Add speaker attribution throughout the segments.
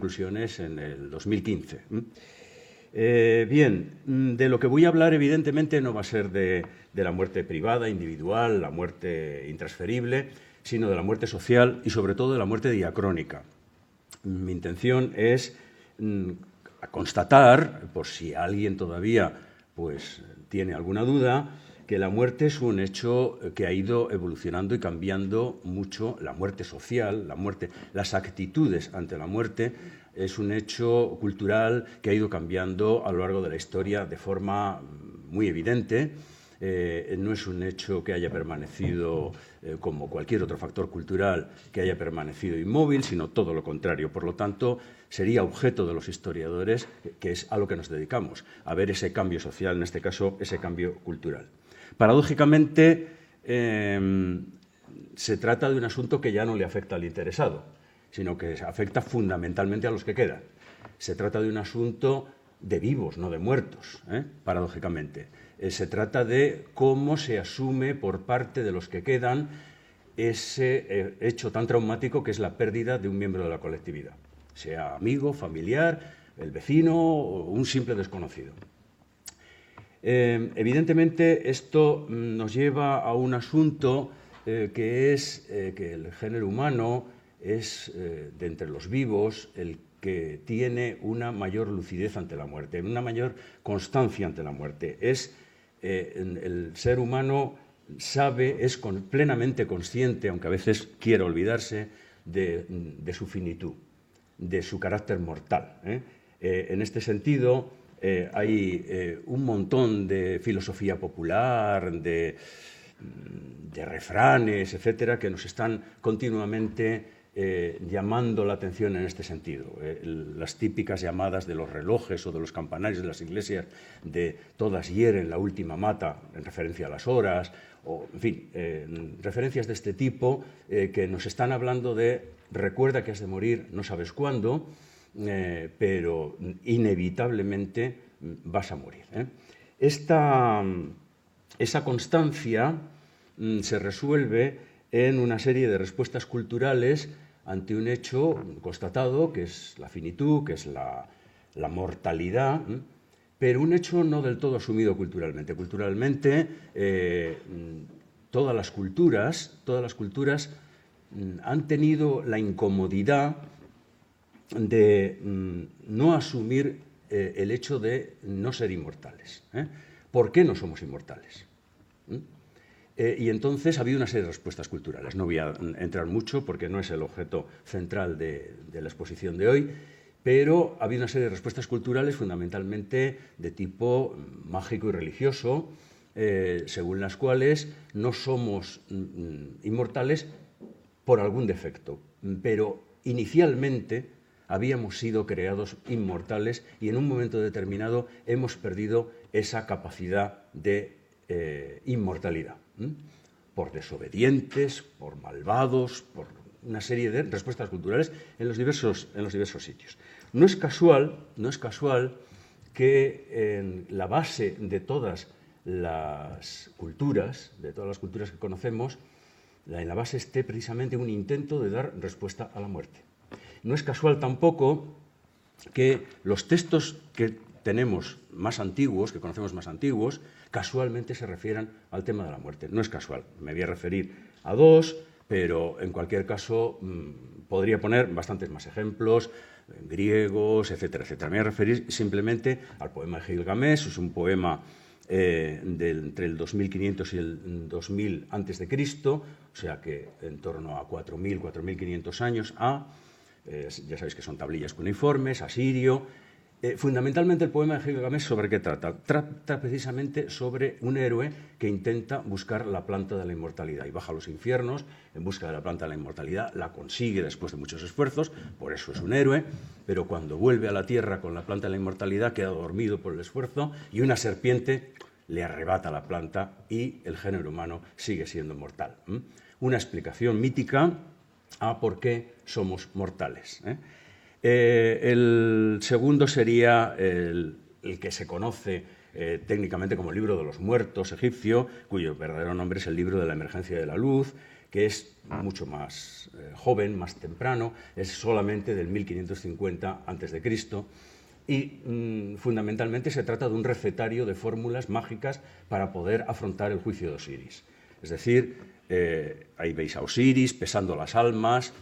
Speaker 1: conclusiones en el 2015. Bien, de lo que voy a hablar evidentemente no va a ser de la muerte privada, individual, la muerte intransferible, sino de la muerte social y sobre todo de la muerte diacrónica. Mi intención es constatar, por si alguien todavía pues, tiene alguna duda, que la muerte es un hecho que ha ido evolucionando y cambiando mucho. La muerte social, las actitudes ante la muerte, es un hecho cultural que ha ido cambiando a lo largo de la historia de forma muy evidente. No es un hecho que haya permanecido como cualquier otro factor cultural que haya permanecido inmóvil, sino todo lo contrario. Por lo tanto, sería objeto de los historiadores, que es a lo que nos dedicamos, a ver ese cambio social, en este caso, ese cambio cultural. Paradójicamente, se trata de un asunto que ya no le afecta al interesado, sino que afecta fundamentalmente a los que quedan. Se trata de un asunto de vivos, no de muertos, paradójicamente. Se trata de cómo se asume por parte de los que quedan ese hecho tan traumático que es la pérdida de un miembro de la colectividad, sea amigo, familiar, el vecino o un simple desconocido. Evidentemente, esto nos lleva a un asunto que es que el género humano es, de entre los vivos, el que tiene una mayor lucidez ante la muerte, una mayor constancia ante la muerte. El ser humano sabe, es plenamente consciente, aunque a veces quiera olvidarse, de su finitud, de su carácter mortal. En este sentido, hay un montón de filosofía popular, de refranes, etcétera, que nos están continuamente llamando la atención en este sentido. Las típicas llamadas de los relojes o de los campanarios de las iglesias de todas hieren, la última mata, en referencia a las horas, o, en fin, referencias de este tipo que nos están hablando de recuerda que has de morir, no sabes cuándo, pero inevitablemente vas a morir. Esa constancia se resuelve en una serie de respuestas culturales ante un hecho constatado, que es la finitud, que es la mortalidad, pero un hecho no del todo asumido culturalmente. Culturalmente, todas las culturas han tenido la incomodidad de no asumir el hecho de no ser inmortales. ¿Por qué no somos inmortales? Y entonces ha habido una serie de respuestas culturales. No voy a entrar mucho porque no es el objeto central de la exposición de hoy, pero ha habido una serie de respuestas culturales fundamentalmente de tipo mágico y religioso, según las cuales no somos inmortales por algún defecto, pero inicialmente habíamos sido creados inmortales y en un momento determinado hemos perdido esa capacidad de inmortalidad, por desobedientes, por malvados, por una serie de respuestas culturales en los diversos sitios. No es casual que en la base de todas las culturas que conocemos, en la base esté precisamente un intento de dar respuesta a la muerte. No es casual tampoco que los textos que tenemos más antiguos, que conocemos más antiguos, casualmente se refieran al tema de la muerte. No es casual. Me voy a referir a dos, pero en cualquier caso podría poner bastantes más ejemplos, griegos, etcétera, etcétera. Me voy a referir simplemente al poema de Gilgamesh. Es un poema entre el 2500 y el 2000 a.C., o sea que en torno a 4000, 4500 años ya sabéis que son tablillas cuneiformes, asirio. Fundamentalmente el poema de Gilgamesh, ¿sobre qué trata? Trata precisamente sobre un héroe que intenta buscar la planta de la inmortalidad y baja a los infiernos en busca de la planta de la inmortalidad, la consigue después de muchos esfuerzos, por eso es un héroe, pero cuando vuelve a la tierra con la planta de la inmortalidad queda dormido por el esfuerzo y una serpiente le arrebata la planta y el género humano sigue siendo mortal. Una explicación mítica a por qué somos mortales. El segundo sería el que se conoce técnicamente como el libro de los muertos egipcio, cuyo verdadero nombre es el libro de la emergencia de la luz, que es mucho más joven, más temprano, es solamente del 1550 a.C., y fundamentalmente se trata de un recetario de fórmulas mágicas para poder afrontar el juicio de Osiris. Es decir, ahí veis a Osiris pesando las almas.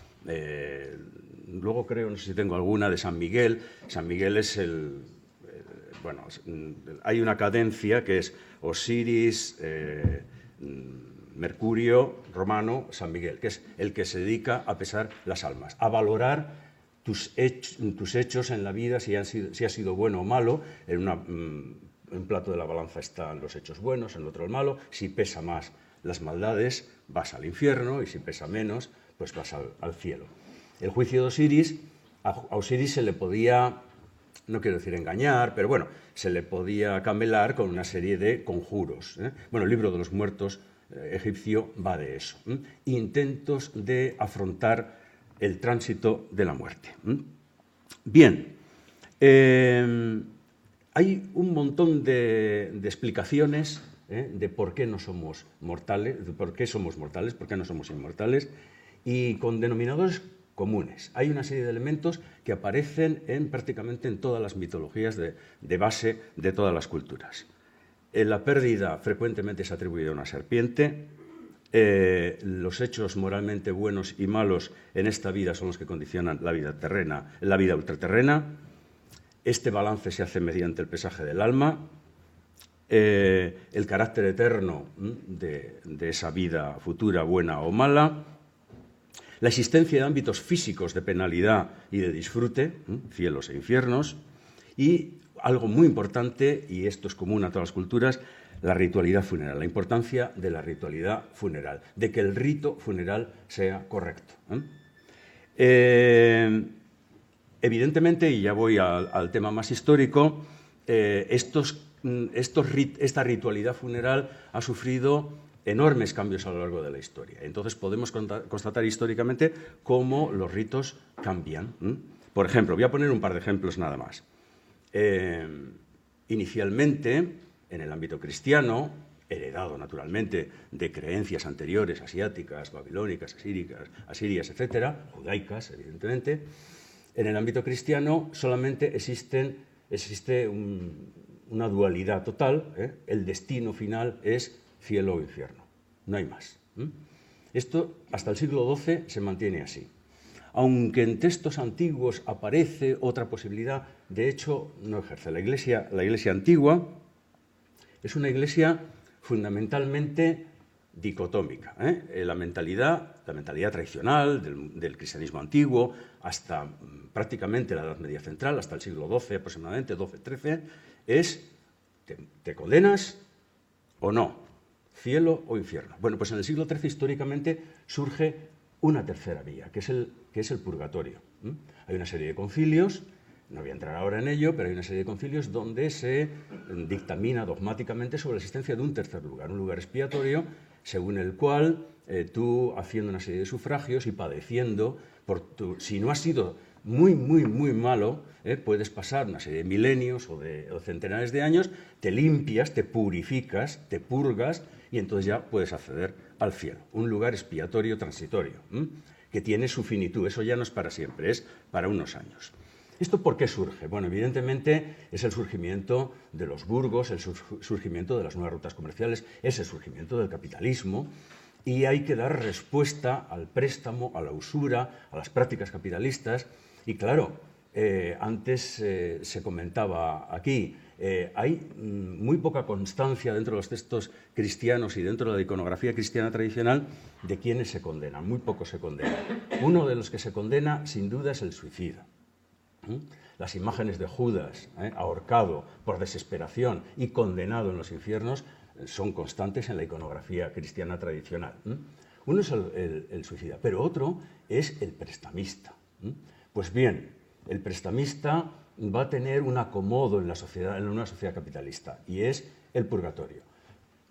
Speaker 1: Luego creo, no sé si tengo alguna, de San Miguel. San Miguel es bueno, hay una cadencia que es Osiris, Mercurio, Romano, San Miguel, que es el que se dedica a pesar las almas, a valorar tus hechos en la vida, si ha sido bueno o malo. En un plato de la balanza están los hechos buenos, en el otro el malo. Si pesa más las maldades, vas al infierno, y si pesa menos, pues vas al cielo. El juicio de Osiris, a Osiris se le podía, no quiero decir engañar, pero bueno, se le podía camelar con una serie de conjuros. Bueno, el libro de los muertos egipcio va de eso. Intentos de afrontar el tránsito de la muerte. Bien, hay un montón de explicaciones de por qué no somos mortales, de por qué somos mortales, por qué no somos inmortales, y con denominadores comunes. Hay una serie de elementos que aparecen prácticamente en todas las mitologías de base de todas las culturas. La pérdida frecuentemente es atribuida a una serpiente. Los hechos moralmente buenos y malos en esta vida son los que condicionan la vida terrena, la vida ultraterrena. Este balance se hace mediante el pesaje del alma. El carácter eterno de esa vida futura, buena o mala. La existencia de ámbitos físicos de penalidad y de disfrute, cielos e infiernos. Y algo muy importante, y esto es común a todas las culturas, la ritualidad funeral, la importancia de la ritualidad funeral, de que el rito funeral sea correcto. Evidentemente, y ya voy al tema más histórico, esta ritualidad funeral ha sufrido enormes cambios a lo largo de la historia. Entonces podemos constatar históricamente cómo los ritos cambian. Por ejemplo, voy a poner un par de ejemplos nada más. Inicialmente, en el ámbito cristiano, heredado naturalmente de creencias anteriores, asiáticas, babilónicas, asirias, etcétera, judaicas, evidentemente, en el ámbito cristiano solamente existe una dualidad total. El destino final es cielo o infierno, no hay más. Esto hasta el siglo XII se mantiene así. Aunque en textos antiguos aparece otra posibilidad, de hecho no ejerce. La iglesia antigua es una iglesia fundamentalmente dicotómica. La mentalidad tradicional del cristianismo antiguo, hasta prácticamente la Edad Media Central, hasta el siglo XII aproximadamente, XII-XIII, es ¿te condenas o no? ¿Cielo o infierno? Bueno, pues en el siglo XIII históricamente surge una tercera vía, que es el purgatorio. Hay una serie de concilios, no voy a entrar ahora en ello, pero hay una serie de concilios donde se dictamina dogmáticamente sobre la existencia de un tercer lugar, un lugar expiatorio, según el cual tú, haciendo una serie de sufragios y padeciendo, si no has sido muy, muy, muy malo, puedes pasar una serie de milenios o centenares de años, te limpias, te purificas, te purgas, y entonces ya puedes acceder al cielo. Un lugar expiatorio transitorio, que tiene su finitud. Eso ya no es para siempre, es para unos años. ¿Esto por qué surge? Bueno, evidentemente es el surgimiento de los burgos, el surgimiento de las nuevas rutas comerciales, es el surgimiento del capitalismo, y hay que dar respuesta al préstamo, a la usura, a las prácticas capitalistas. Y claro, antes se comentaba aquí, hay muy poca constancia dentro de los textos cristianos y dentro de la iconografía cristiana tradicional de quiénes se condenan, muy pocos se condenan. Uno de los que se condena, sin duda, es el suicida. Las imágenes de Judas ahorcado por desesperación y condenado en los infiernos son constantes en la iconografía cristiana tradicional. Uno es el suicida, pero otro es el prestamista. Pues bien, el prestamista va a tener un acomodo en una sociedad capitalista, y es el purgatorio.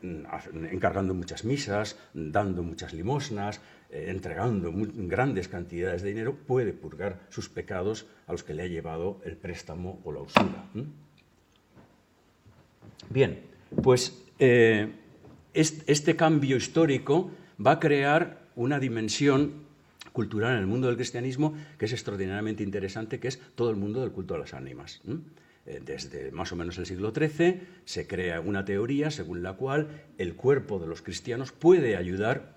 Speaker 1: Encargando muchas misas, dando muchas limosnas, entregando grandes cantidades de dinero, puede purgar sus pecados a los que le ha llevado el préstamo o la usura. Bien, pues este cambio histórico va a crear una dimensión cultural en el mundo del cristianismo que es extraordinariamente interesante, que es todo el mundo del culto a las ánimas. Desde más o menos el siglo XIII se crea una teoría según la cual el cuerpo de los cristianos puede ayudar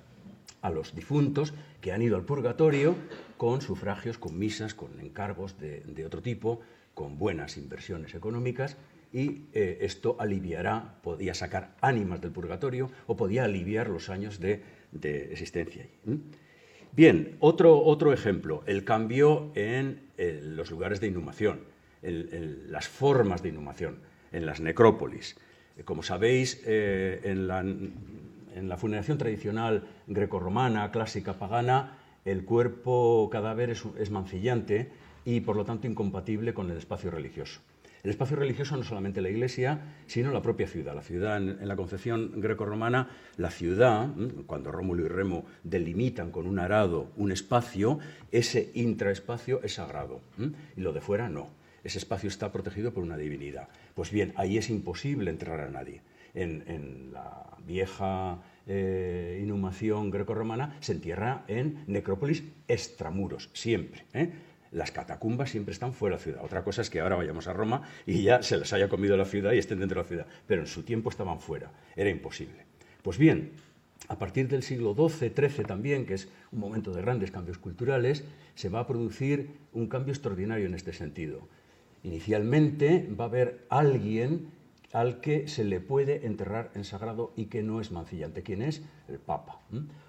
Speaker 1: a los difuntos que han ido al purgatorio con sufragios, con misas, con encargos de otro tipo, con buenas inversiones económicas, y esto aliviará, podía sacar ánimas del purgatorio o podía aliviar los años de existencia allí. Bien, otro ejemplo, el cambio en los lugares de inhumación, las formas de inhumación, en las necrópolis. Como sabéis, en la funeración tradicional grecorromana, clásica, pagana, el cuerpo cadáver es mancillante y, por lo tanto, incompatible con el espacio religioso. El espacio religioso no solamente la iglesia, sino la propia ciudad. La ciudad, en la concepción grecorromana, la ciudad, cuando Rómulo y Remo delimitan con un arado un espacio, ese intraespacio es sagrado, y lo de fuera no. Ese espacio está protegido por una divinidad. Pues bien, ahí es imposible enterrar a nadie. En la vieja inhumación grecorromana se entierra en necrópolis extramuros, siempre. Las catacumbas siempre están fuera de la ciudad. Otra cosa es que ahora vayamos a Roma y ya se les haya comido la ciudad y estén dentro de la ciudad. Pero en su tiempo estaban fuera. Era imposible. Pues bien, a partir del siglo XII, XIII también, que es un momento de grandes cambios culturales, se va a producir un cambio extraordinario en este sentido. Inicialmente va a haber alguien al que se le puede enterrar en sagrado y que no es mancillante. ¿Quién es? El Papa.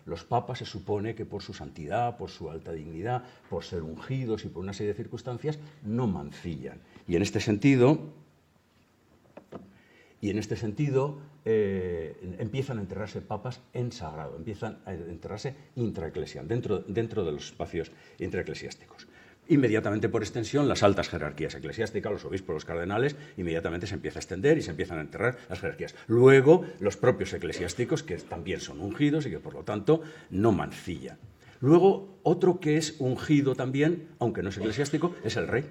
Speaker 1: Los papas se supone que por su santidad, por su alta dignidad, por ser ungidos y por una serie de circunstancias, no mancillan. Y en este sentido empiezan a enterrarse papas en sagrado, empiezan a enterrarse intraeclesial, dentro de los espacios intraeclesiásticos. Inmediatamente, por extensión, las altas jerarquías eclesiásticas, los obispos, los cardenales, inmediatamente se empieza a extender y se empiezan a enterrar las jerarquías. Luego, los propios eclesiásticos, que también son ungidos y que, por lo tanto, no mancillan. Luego, otro que es ungido también, aunque no es eclesiástico, es el rey.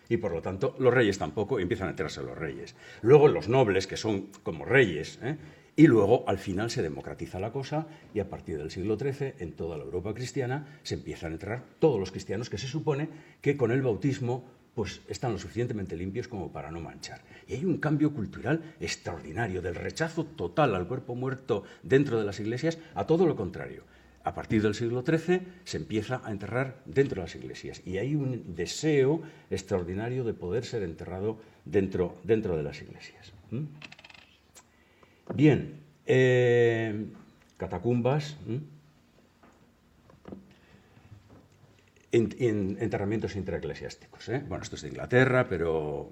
Speaker 1: Y, por lo tanto, los reyes tampoco, empiezan a enterrarse los reyes. Luego, los nobles, que son como reyes, y luego, al final, se democratiza la cosa y a partir del siglo XIII, en toda la Europa cristiana, se empiezan a enterrar todos los cristianos que se supone que con el bautismo pues, están lo suficientemente limpios como para no manchar. Y hay un cambio cultural extraordinario, del rechazo total al cuerpo muerto dentro de las iglesias a todo lo contrario. A partir del siglo XIII se empieza a enterrar dentro de las iglesias y hay un deseo extraordinario de poder ser enterrado dentro de las iglesias. Bien, catacumbas, enterramientos intraeclesiásticos. Bueno, esto es de Inglaterra, pero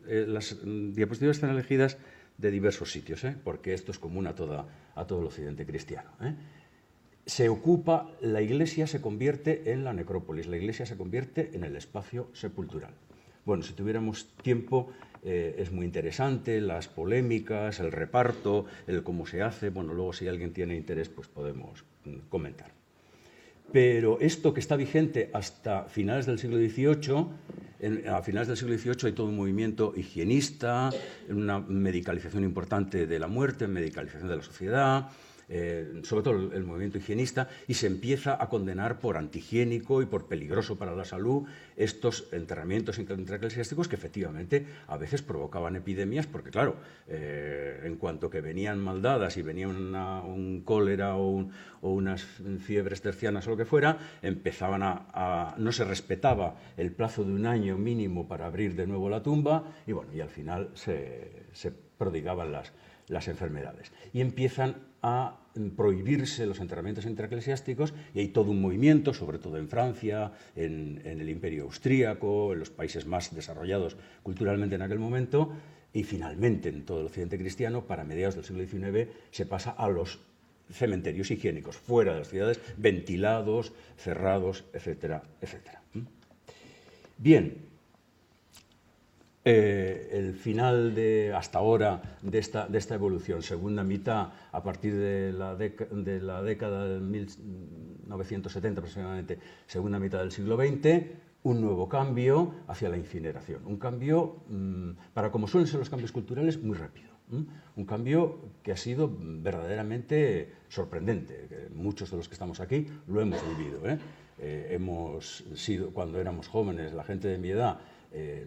Speaker 1: las diapositivas están elegidas de diversos sitios, porque esto es común a todo el occidente cristiano. Se ocupa, la iglesia se convierte en la necrópolis, la iglesia se convierte en el espacio sepultural. Bueno, si tuviéramos tiempo, es muy interesante, las polémicas, el reparto, el cómo se hace. Bueno, luego si alguien tiene interés, pues podemos comentar. Pero esto que está vigente hasta finales del siglo XVIII, a finales del siglo XVIII hay todo un movimiento higienista, una medicalización importante de la muerte, medicalización de la sociedad, sobre todo el movimiento higienista, y se empieza a condenar por antihigiénico y por peligroso para la salud estos enterramientos intraeclesiásticos que efectivamente a veces provocaban epidemias, porque claro, en cuanto que venían maldadas y venía un cólera o unas fiebres tercianas o lo que fuera, empezaban no se respetaba el plazo de un año mínimo para abrir de nuevo la tumba y bueno, y al final se prodigaban las enfermedades. Y empiezan a prohibirse los enterramientos intraeclesiásticos y hay todo un movimiento, sobre todo en Francia, en el Imperio Austríaco, en los países más desarrollados culturalmente en aquel momento, y finalmente en todo el occidente cristiano, para mediados del siglo XIX, se pasa a los cementerios higiénicos, fuera de las ciudades, ventilados, cerrados, etcétera, etcétera. Bien. El final hasta ahora de esta evolución, segunda mitad, a partir de la década de 1970 aproximadamente, segunda mitad del siglo XX, un nuevo cambio hacia la incineración. Un cambio, para como suelen ser los cambios culturales, muy rápido. Un cambio que ha sido verdaderamente sorprendente. Muchos de los que estamos aquí lo hemos vivido. Hemos sido, cuando éramos jóvenes, la gente de mi edad,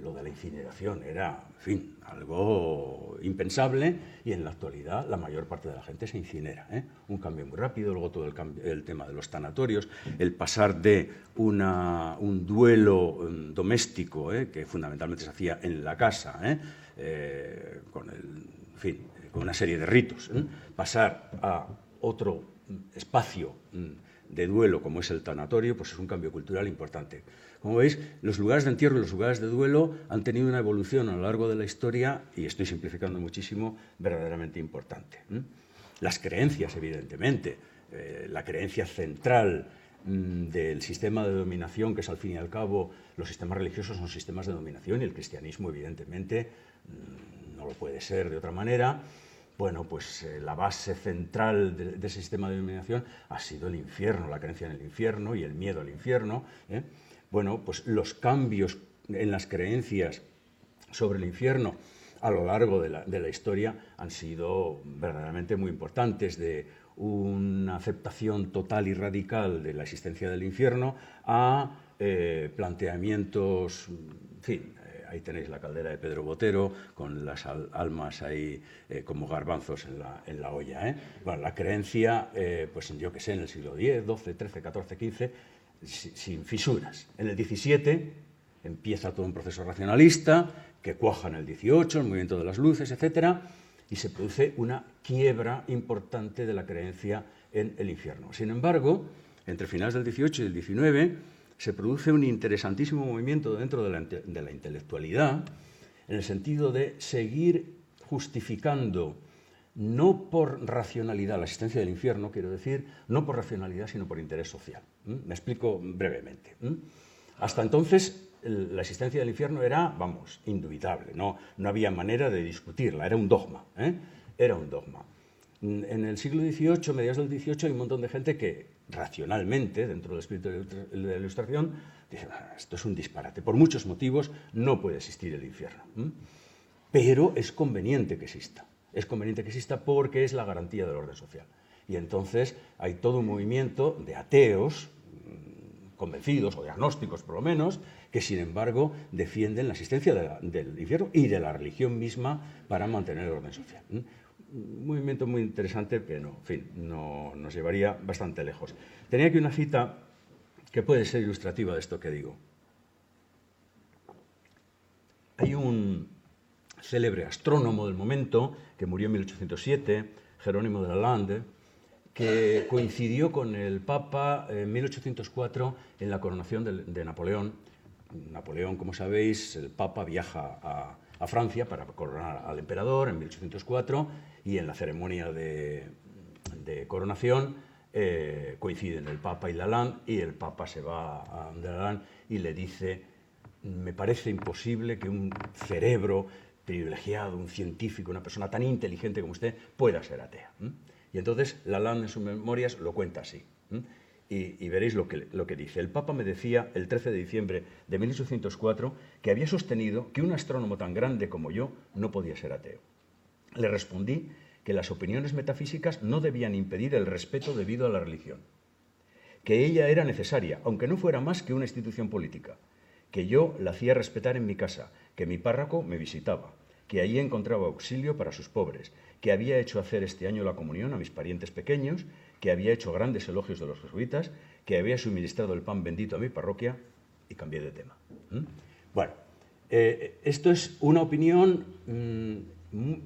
Speaker 1: lo de la incineración era, en fin, algo impensable, y en la actualidad la mayor parte de la gente se incinera. Un cambio muy rápido. Luego todo el tema de los tanatorios, el pasar de un duelo doméstico, que fundamentalmente se hacía en la casa, con una serie de ritos, pasar a otro espacio de duelo como es el tanatorio, pues es un cambio cultural importante. Como veis, los lugares de entierro y los lugares de duelo han tenido una evolución a lo largo de la historia, y estoy simplificando muchísimo, verdaderamente importante. Las creencias, evidentemente, la creencia central del sistema de dominación, que es al fin y al cabo, los sistemas religiosos son sistemas de dominación, y el cristianismo, evidentemente, no lo puede ser de otra manera. Bueno, pues la base central de ese sistema de dominación ha sido el infierno, la creencia en el infierno y el miedo al infierno. Bueno, pues los cambios en las creencias sobre el infierno a lo largo de la historia han sido verdaderamente muy importantes, de una aceptación total y radical de la existencia del infierno a planteamientos, en fin. Ahí tenéis la caldera de Pedro Botero, con las almas ahí como garbanzos en la olla. Bueno, la creencia, pues yo que sé, en el siglo X, XII, XIII, XIV, XV, sin fisuras. En el XVII empieza todo un proceso racionalista que cuaja en el XVIII, el movimiento de las luces, etc., y se produce una quiebra importante de la creencia en el infierno. Sin embargo, entre finales del XVIII y el XIX, se produce un interesantísimo movimiento dentro de la intelectualidad, en el sentido de seguir justificando, no por racionalidad, la existencia del infierno, quiero decir, no por racionalidad, sino por interés social. Me explico brevemente. Hasta entonces, la existencia del infierno era, vamos, indubitable, no había manera de discutirla, era un dogma. Era un dogma. En el siglo XVIII, mediados del XVIII, hay un montón de gente que, racionalmente, dentro del espíritu de la Ilustración, dice: esto es un disparate, por muchos motivos no puede existir el infierno. Pero es conveniente que exista. Es conveniente que exista porque es la garantía del orden social. Y entonces hay todo un movimiento de ateos, convencidos o de agnósticos por lo menos, que sin embargo defienden la existencia del infierno y de la religión misma para mantener el orden social. Un movimiento muy interesante que nos llevaría bastante lejos. Tenía aquí una cita que puede ser ilustrativa de esto que digo. Hay un célebre astrónomo del momento que murió en 1807, Jerónimo de Lalande, que coincidió con el Papa en 1804 en la coronación de Napoleón. Napoleón, como sabéis, el Papa viaja a Francia para coronar al emperador en 1804, y en la ceremonia de coronación coinciden el Papa y Lalande, y el Papa se va a Lalande y le dice: me parece imposible que un cerebro privilegiado, un científico, una persona tan inteligente como usted, pueda ser atea. Y entonces Lalande en sus memorias lo cuenta así. Y veréis lo que dice. El Papa me decía el 13 de diciembre de 1804 que había sostenido que un astrónomo tan grande como yo no podía ser ateo. Le respondí que las opiniones metafísicas no debían impedir el respeto debido a la religión, que ella era necesaria, aunque no fuera más que una institución política, que yo la hacía respetar en mi casa, que mi párroco me visitaba, que allí encontraba auxilio para sus pobres, que había hecho hacer este año la comunión a mis parientes pequeños, que había hecho grandes elogios de los jesuitas, que había suministrado el pan bendito a mi parroquia, y cambié de tema. Bueno, esto es una opinión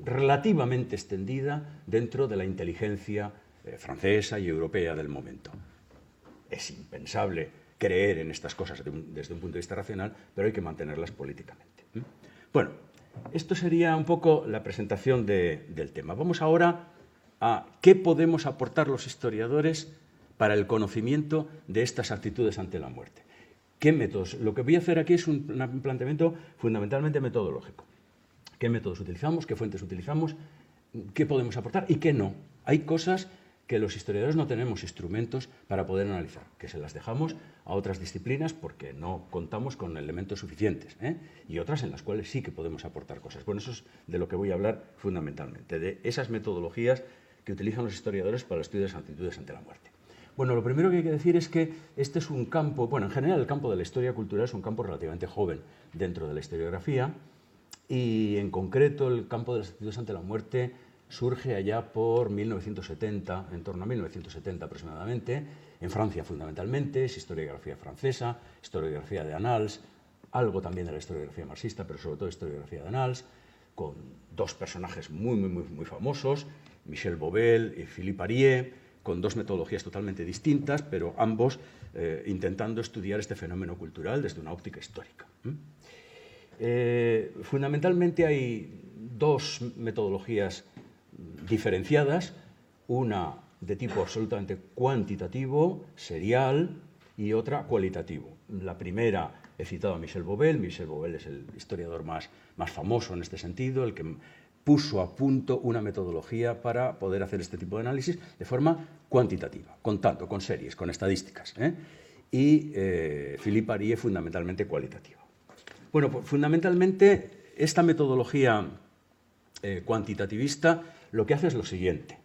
Speaker 1: relativamente extendida dentro de la inteligencia francesa y europea del momento. Es impensable creer en estas cosas desde un punto de vista racional, pero hay que mantenerlas políticamente. Bueno, esto sería un poco la presentación del tema. Vamos ahora a qué podemos aportar los historiadores para el conocimiento de estas actitudes ante la muerte. ¿Qué métodos? Lo que voy a hacer aquí es un planteamiento fundamentalmente metodológico. ¿Qué métodos utilizamos? ¿Qué fuentes utilizamos? ¿Qué podemos aportar y qué no? Hay cosas que los historiadores no tenemos instrumentos para poder analizar, que se las dejamos a otras disciplinas porque no contamos con elementos suficientes, y otras en las cuales sí que podemos aportar cosas. Bueno, eso es de lo que voy a hablar fundamentalmente, de esas metodologías que utilizan los historiadores para el estudio de las actitudes ante la muerte. Bueno, lo primero que hay que decir es que este es un campo, bueno, en general el campo de la historia cultural es un campo relativamente joven dentro de la historiografía, y en concreto el campo de las actitudes ante la muerte surge allá por 1970, en torno a 1970 aproximadamente, en Francia fundamentalmente, es historiografía francesa, historiografía de Annales, algo también de la historiografía marxista, pero sobre todo historiografía de Annales, con dos personajes muy famosos, Michel Bovell y Philippe Arié, con dos metodologías totalmente distintas, pero ambos intentando estudiar este fenómeno cultural desde una óptica histórica. Fundamentalmente hay dos metodologías diferenciadas, una de tipo absolutamente cuantitativo, serial, y otra cualitativo. La primera, he citado a Michel Bovell. Michel Bovell es el historiador más famoso en este sentido, el que puso a punto una metodología para poder hacer este tipo de análisis de forma cuantitativa, contando, con series, con estadísticas, y Philippe Arié fundamentalmente cualitativa. Bueno, pues fundamentalmente esta metodología cuantitativista lo que hace es lo siguiente.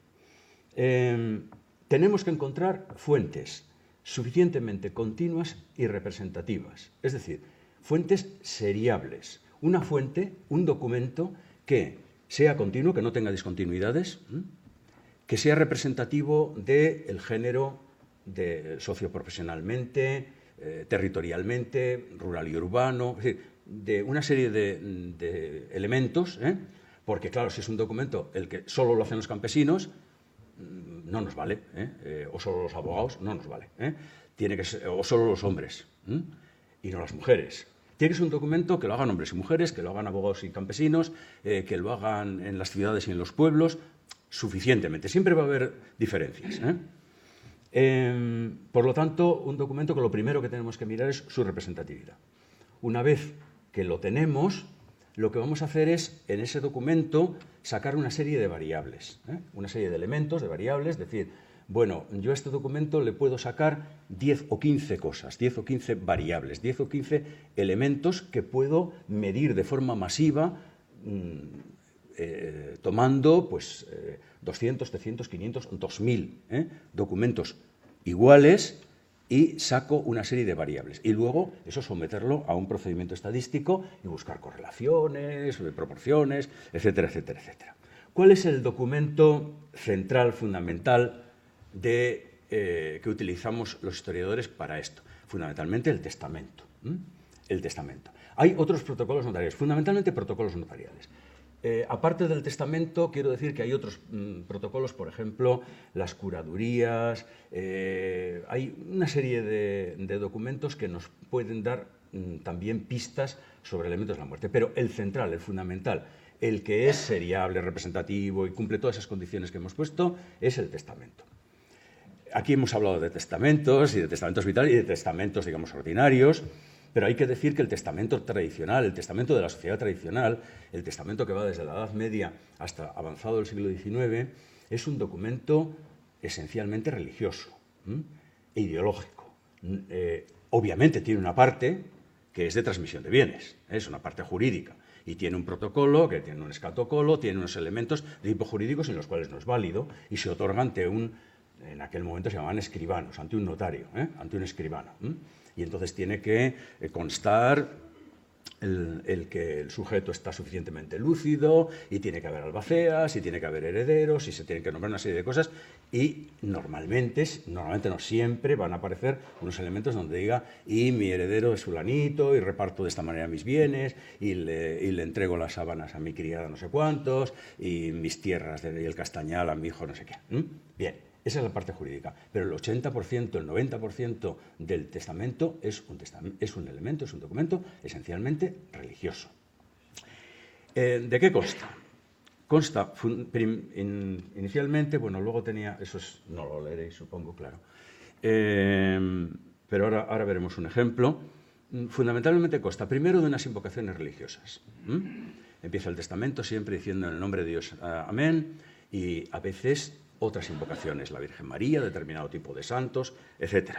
Speaker 1: Tenemos que encontrar fuentes suficientemente continuas y representativas, es decir, fuentes seriables. Una fuente, un documento que sea continuo, que no tenga discontinuidades, que sea representativo del género socioprofesionalmente, territorialmente, rural y urbano, es decir, de una serie de elementos, porque claro, si es un documento el que solo lo hacen los campesinos, no nos vale, o solo los abogados, no nos vale, tiene que ser, o solo los hombres, y no las mujeres. Tiene que ser un documento que lo hagan hombres y mujeres, que lo hagan abogados y campesinos, que lo hagan en las ciudades y en los pueblos, suficientemente. Siempre va a haber diferencias. Por lo tanto, un documento que lo primero que tenemos que mirar es su representatividad. Una vez que lo tenemos, lo que vamos a hacer es, en ese documento, sacar una serie de variables, una serie de elementos, de variables, decir, bueno, yo a este documento le puedo sacar 10 o 15 cosas, 10 o 15 variables, 10 o 15 elementos que puedo medir de forma masiva, tomando pues, 200, 300, 500, 2000 documentos iguales, y saco una serie de variables. Y luego eso someterlo a un procedimiento estadístico y buscar correlaciones, proporciones, etcétera, etcétera, etcétera. ¿Cuál es el documento central, fundamental, que utilizamos los historiadores para esto? Fundamentalmente el testamento. El testamento. Hay otros protocolos notariales, fundamentalmente protocolos notariales. Aparte del testamento, quiero decir que hay otros protocolos, por ejemplo, las curadurías, hay una serie de documentos que nos pueden dar también pistas sobre elementos de la muerte. Pero el central, el fundamental, el que es seriable, representativo y cumple todas esas condiciones que hemos puesto, es el testamento. Aquí hemos hablado de testamentos y de testamentos vitales y de testamentos, digamos, ordinarios. Pero hay que decir que el testamento tradicional, el testamento de la sociedad tradicional, el testamento que va desde la Edad Media hasta avanzado el siglo XIX, es un documento esencialmente religioso e ideológico. Obviamente tiene una parte que es de transmisión de bienes, es una parte jurídica, y tiene un protocolo, que tiene un escatocolo, tiene unos elementos de tipo jurídico sin los cuales no es válido, y se otorga ante un, en aquel momento se llamaban escribanos, ante un notario, ante un escribano. Y entonces tiene que constar el que el sujeto está suficientemente lúcido, y tiene que haber albaceas, y tiene que haber herederos, y se tienen que nombrar una serie de cosas, y normalmente no siempre, van a aparecer unos elementos donde diga, y mi heredero es fulanito, y reparto de esta manera mis bienes, y le entrego las sábanas a mi criada no sé cuántos, y mis tierras y el castañal a mi hijo no sé qué. Bien. Esa es la parte jurídica, pero el 80%, el 90% del testamento es un elemento, es un documento esencialmente religioso. ¿De qué consta? Consta inicialmente, bueno, luego tenía, no lo leeréis supongo, claro, pero ahora veremos un ejemplo. Fundamentalmente consta primero de unas invocaciones religiosas. Empieza el testamento siempre diciendo en el nombre de Dios, amén, y a veces otras invocaciones, la Virgen María, determinado tipo de santos, etc.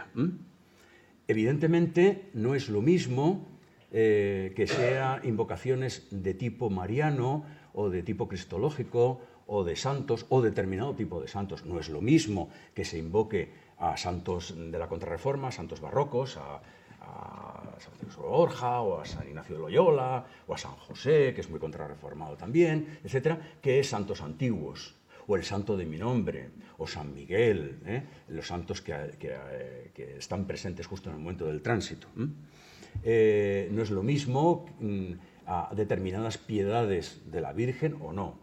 Speaker 1: Evidentemente, no es lo mismo que sea invocaciones de tipo mariano o de tipo cristológico o de santos o determinado tipo de santos. No es lo mismo que se invoque a santos de la Contrarreforma, santos barrocos, a San Francisco de Borja o a San Ignacio de Loyola o a San José, que es muy contrarreformado también, etcétera, que es santos antiguos, o el santo de mi nombre, o San Miguel, los santos que están presentes justo en el momento del tránsito. No es lo mismo a determinadas piedades de la Virgen o no.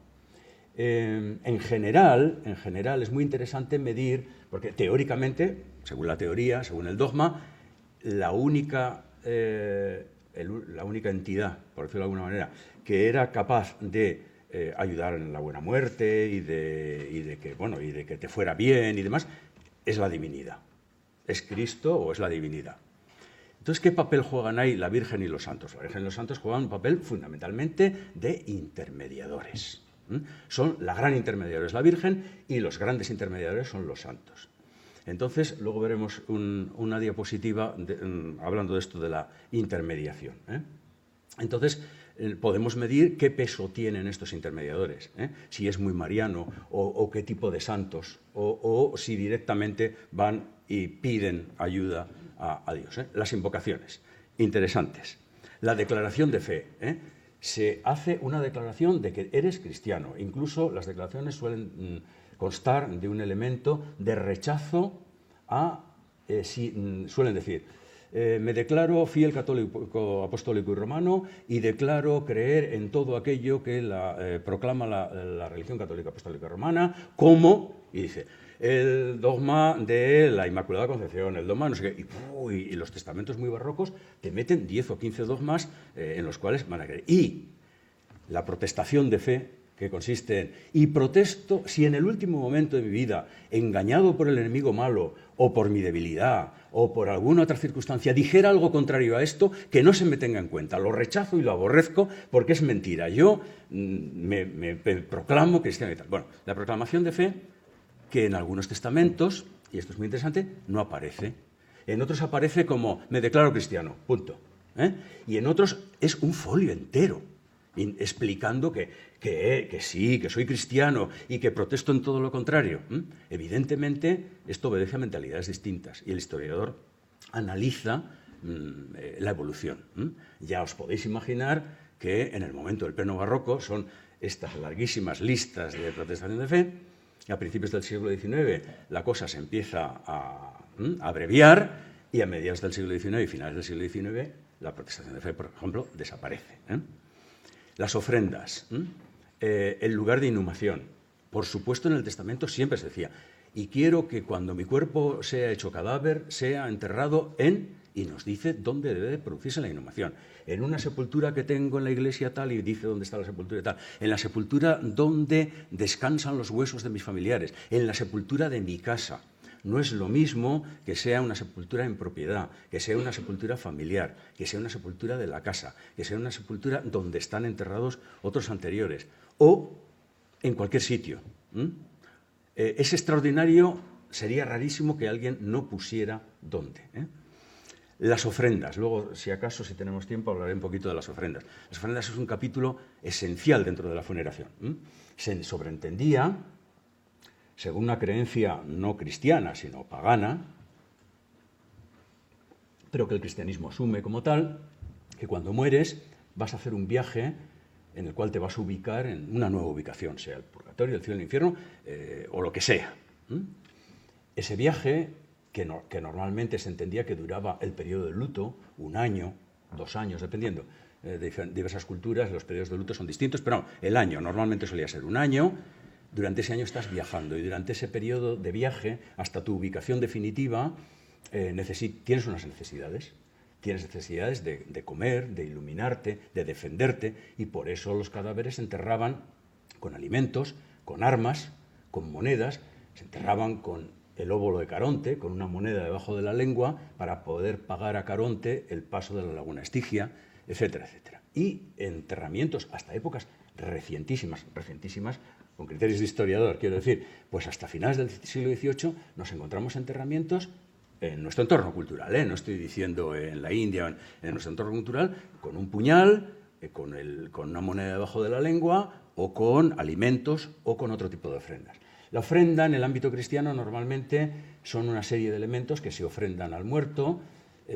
Speaker 1: En general, es muy interesante medir, porque teóricamente, según la teoría, según el dogma, la única entidad, por decirlo de alguna manera, que era capaz de ayudar en la buena muerte y de que te fuera bien y demás, es la divinidad. Es Cristo o es la divinidad. Entonces, ¿qué papel juegan ahí la Virgen y los santos? La Virgen y los santos juegan un papel fundamentalmente de intermediadores. Son la gran intermediadora es la Virgen y los grandes intermediadores son los santos. Entonces, luego veremos una diapositiva hablando de esto de la intermediación. Entonces, podemos medir qué peso tienen estos intermediadores, si es muy mariano o qué tipo de santos, o si directamente van y piden ayuda a Dios. Las invocaciones, interesantes. La declaración de fe. Se hace una declaración de que eres cristiano. Incluso las declaraciones suelen constar de un elemento de rechazo a, suelen decir, me declaro fiel católico, apostólico y romano y declaro creer en todo aquello que proclama la religión católica, apostólica y romana, como, y dice, el dogma de la Inmaculada Concepción, el dogma no sé qué, y los testamentos muy barrocos te meten 10 o 15 dogmas en los cuales van a creer. Y la protestación de fe, que consiste en, y protesto si en el último momento de mi vida, engañado por el enemigo malo, o por mi debilidad, o por alguna otra circunstancia, dijera algo contrario a esto, que no se me tenga en cuenta. Lo rechazo y lo aborrezco porque es mentira. Yo me proclamo cristiano y tal. Bueno, la proclamación de fe, que en algunos testamentos, y esto es muy interesante, no aparece. En otros aparece como, me declaro cristiano, punto. Y en otros es un folio entero, explicando que sí, que soy cristiano y que protesto en todo lo contrario. Evidentemente, esto obedece a mentalidades distintas y el historiador analiza la evolución. Ya os podéis imaginar que en el momento del pleno barroco son estas larguísimas listas de protestación de fe. A principios del siglo XIX la cosa se empieza a abreviar y a mediados del siglo XIX y finales del siglo XIX la protestación de fe, por ejemplo, desaparece. Las ofrendas, el lugar de inhumación. Por supuesto, en el testamento siempre se decía, y quiero que cuando mi cuerpo sea hecho cadáver, sea enterrado en, y nos dice dónde debe producirse la inhumación. En una sepultura que tengo en la iglesia tal, y dice dónde está la sepultura y tal. En la sepultura donde descansan los huesos de mis familiares. En la sepultura de mi casa. No es lo mismo que sea una sepultura en propiedad, que sea una sepultura familiar, que sea una sepultura de la casa, que sea una sepultura donde están enterrados otros anteriores, o en cualquier sitio. Es extraordinario, sería rarísimo que alguien no pusiera dónde. Las ofrendas, luego, si acaso, si tenemos tiempo, hablaré un poquito de las ofrendas. Las ofrendas es un capítulo esencial dentro de la funeración. Se sobreentendía, según una creencia no cristiana, sino pagana, pero que el cristianismo asume como tal, que cuando mueres vas a hacer un viaje en el cual te vas a ubicar en una nueva ubicación, sea el purgatorio, el cielo, el infierno, o lo que sea. Ese viaje, que normalmente se entendía que duraba el periodo de luto, 1 año, 2 años, dependiendo de diversas culturas, los periodos de luto son distintos, pero no, el año normalmente solía ser 1 año. Durante ese año estás viajando y durante ese periodo de viaje, hasta tu ubicación definitiva, tienes unas necesidades. Tienes necesidades de comer, de iluminarte, de defenderte, y por eso los cadáveres se enterraban con alimentos, con armas, con monedas, se enterraban con el óbolo de Caronte, con una moneda debajo de la lengua, para poder pagar a Caronte el paso de la laguna Estigia, etcétera, etcétera. y enterramientos hasta épocas recientísimas, con criterios de historiador, quiero decir, pues hasta finales del siglo XVIII nos encontramos enterramientos en nuestro entorno cultural, no estoy diciendo en la India, en nuestro entorno cultural, con un puñal, con una moneda debajo de la lengua, o con alimentos, o con otro tipo de ofrendas. La ofrenda en el ámbito cristiano normalmente son una serie de elementos que se ofrendan al muerto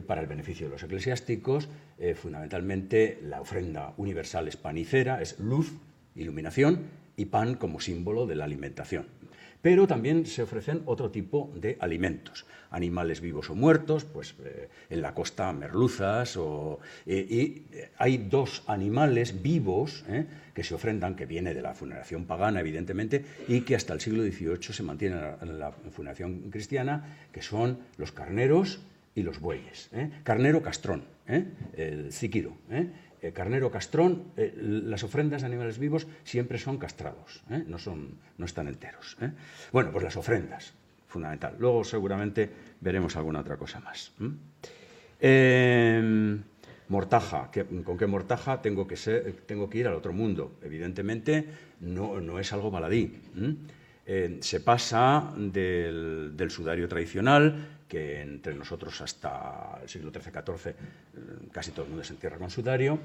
Speaker 1: para el beneficio de los eclesiásticos. Fundamentalmente la ofrenda universal es pan y cera, es luz, iluminación, y pan como símbolo de la alimentación. Pero también se ofrecen otro tipo de alimentos, animales vivos o muertos, pues en la costa merluzas, y hay dos animales vivos que se ofrendan, que viene de la funeración pagana, evidentemente, y que hasta el siglo XVIII se mantienen en la funeración cristiana, que son los carneros y los bueyes. Carnero castrón, el cíquiro. Carnero castrón, las ofrendas de animales vivos siempre son castrados, no están enteros. Bueno, pues las ofrendas, fundamental. Luego seguramente veremos alguna otra cosa más. Mortaja, ¿con qué mortaja tengo que ir al otro mundo? Evidentemente no es algo baladí. Se pasa del sudario tradicional, que entre nosotros hasta el siglo XIII-XIV casi todo el mundo se entierra con sudario.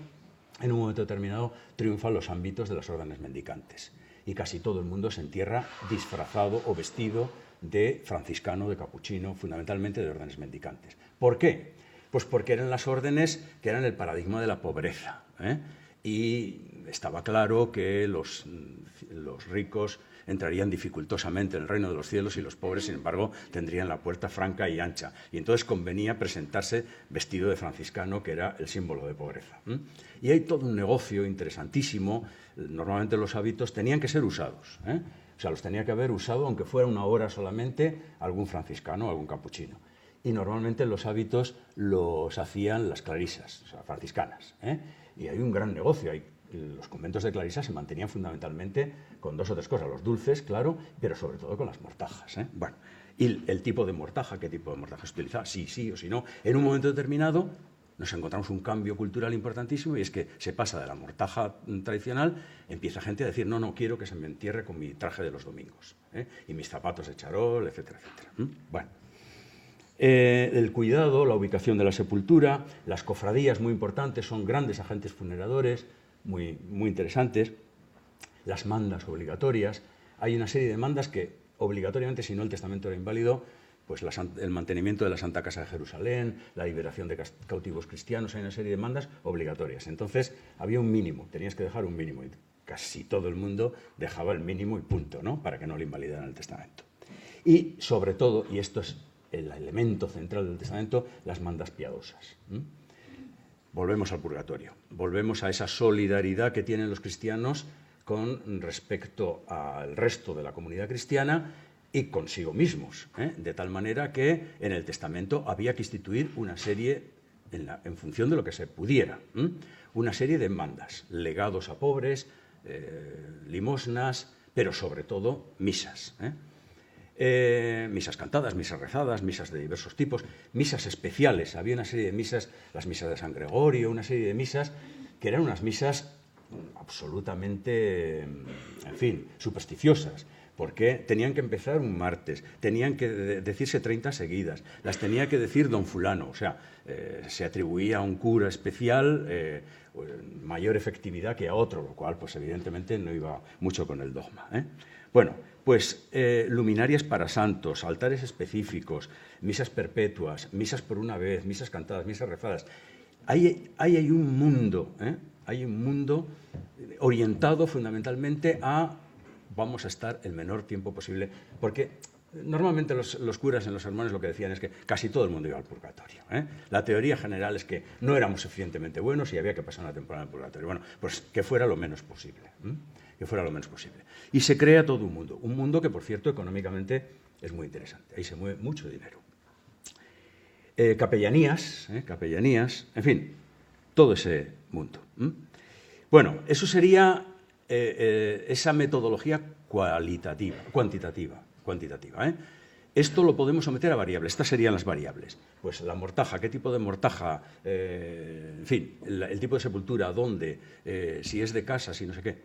Speaker 1: En un momento determinado triunfan los ámbitos de las órdenes mendicantes y casi todo el mundo se entierra disfrazado o vestido de franciscano, de capuchino, fundamentalmente de órdenes mendicantes. ¿Por qué? Pues porque eran las órdenes que eran el paradigma de la pobreza, y estaba claro que los ricos entrarían dificultosamente en el reino de los cielos y los pobres, sin embargo, tendrían la puerta franca y ancha. Y entonces convenía presentarse vestido de franciscano, que era el símbolo de pobreza. Y hay todo un negocio interesantísimo. Normalmente los hábitos tenían que ser usados. O sea, los tenía que haber usado, aunque fuera una hora solamente, algún franciscano o algún capuchino. Y normalmente los hábitos los hacían las clarisas, o sea, franciscanas. Y hay un gran negocio. Los conventos de clarisas se mantenían fundamentalmente con dos o tres cosas, los dulces, claro, pero sobre todo con las mortajas. Bueno, y el tipo de mortaja, ¿qué tipo de mortaja se utilizaba? Sí o si no. En un momento determinado nos encontramos un cambio cultural importantísimo, y es que se pasa de la mortaja tradicional, empieza gente a decir, no, quiero que se me entierre con mi traje de los domingos, y mis zapatos de charol, etcétera, etcétera. Bueno. El cuidado, la ubicación de la sepultura, las cofradías muy importantes, son grandes agentes funeradores, muy interesantes. Las mandas obligatorias. Hay una serie de mandas que obligatoriamente, si no el testamento era inválido, pues el mantenimiento de la Santa Casa de Jerusalén, la liberación de cautivos cristianos, hay una serie de mandas obligatorias. Entonces había un mínimo, tenías que dejar un mínimo, y casi todo el mundo dejaba el mínimo y punto, ¿no? Para que no le invalidaran el testamento. Y sobre todo, y esto es el elemento central del testamento, las mandas piadosas. Volvemos al purgatorio, volvemos a esa solidaridad que tienen los cristianos con respecto al resto de la comunidad cristiana y consigo mismos, de tal manera que en el testamento había que instituir una serie, en función de lo que se pudiera, una serie de mandas, legados a pobres, limosnas, pero sobre todo misas. Misas cantadas, misas rezadas, misas de diversos tipos, misas especiales. Había una serie de misas, las misas de San Gregorio, una serie de misas que eran unas misas absolutamente, en fin, supersticiosas, porque tenían que empezar un martes, tenían que decirse 30 seguidas, las tenía que decir don fulano, o sea, se atribuía a un cura especial mayor efectividad que a otro, lo cual, pues evidentemente no iba mucho con el dogma. Bueno, pues luminarias para santos, altares específicos, misas perpetuas, misas por una vez, misas cantadas, misas rezadas. Hay un mundo, hay un mundo orientado fundamentalmente a vamos a estar el menor tiempo posible, porque normalmente los curas en los sermones lo que decían es que casi todo el mundo iba al purgatorio. La teoría general es que no éramos suficientemente buenos y había que pasar una temporada en el purgatorio. Bueno, pues que fuera lo menos posible. Que fuera lo menos posible. Y se crea todo un mundo que, por cierto, económicamente es muy interesante. Ahí se mueve mucho dinero. Capellanías, en fin, todo ese mundo. Bueno, eso sería esa metodología cuantitativa. Esto lo podemos someter a variables. Estas serían las variables. Pues la mortaja, qué tipo de mortaja, en fin, el tipo de sepultura, dónde, si es de casa, si no sé qué.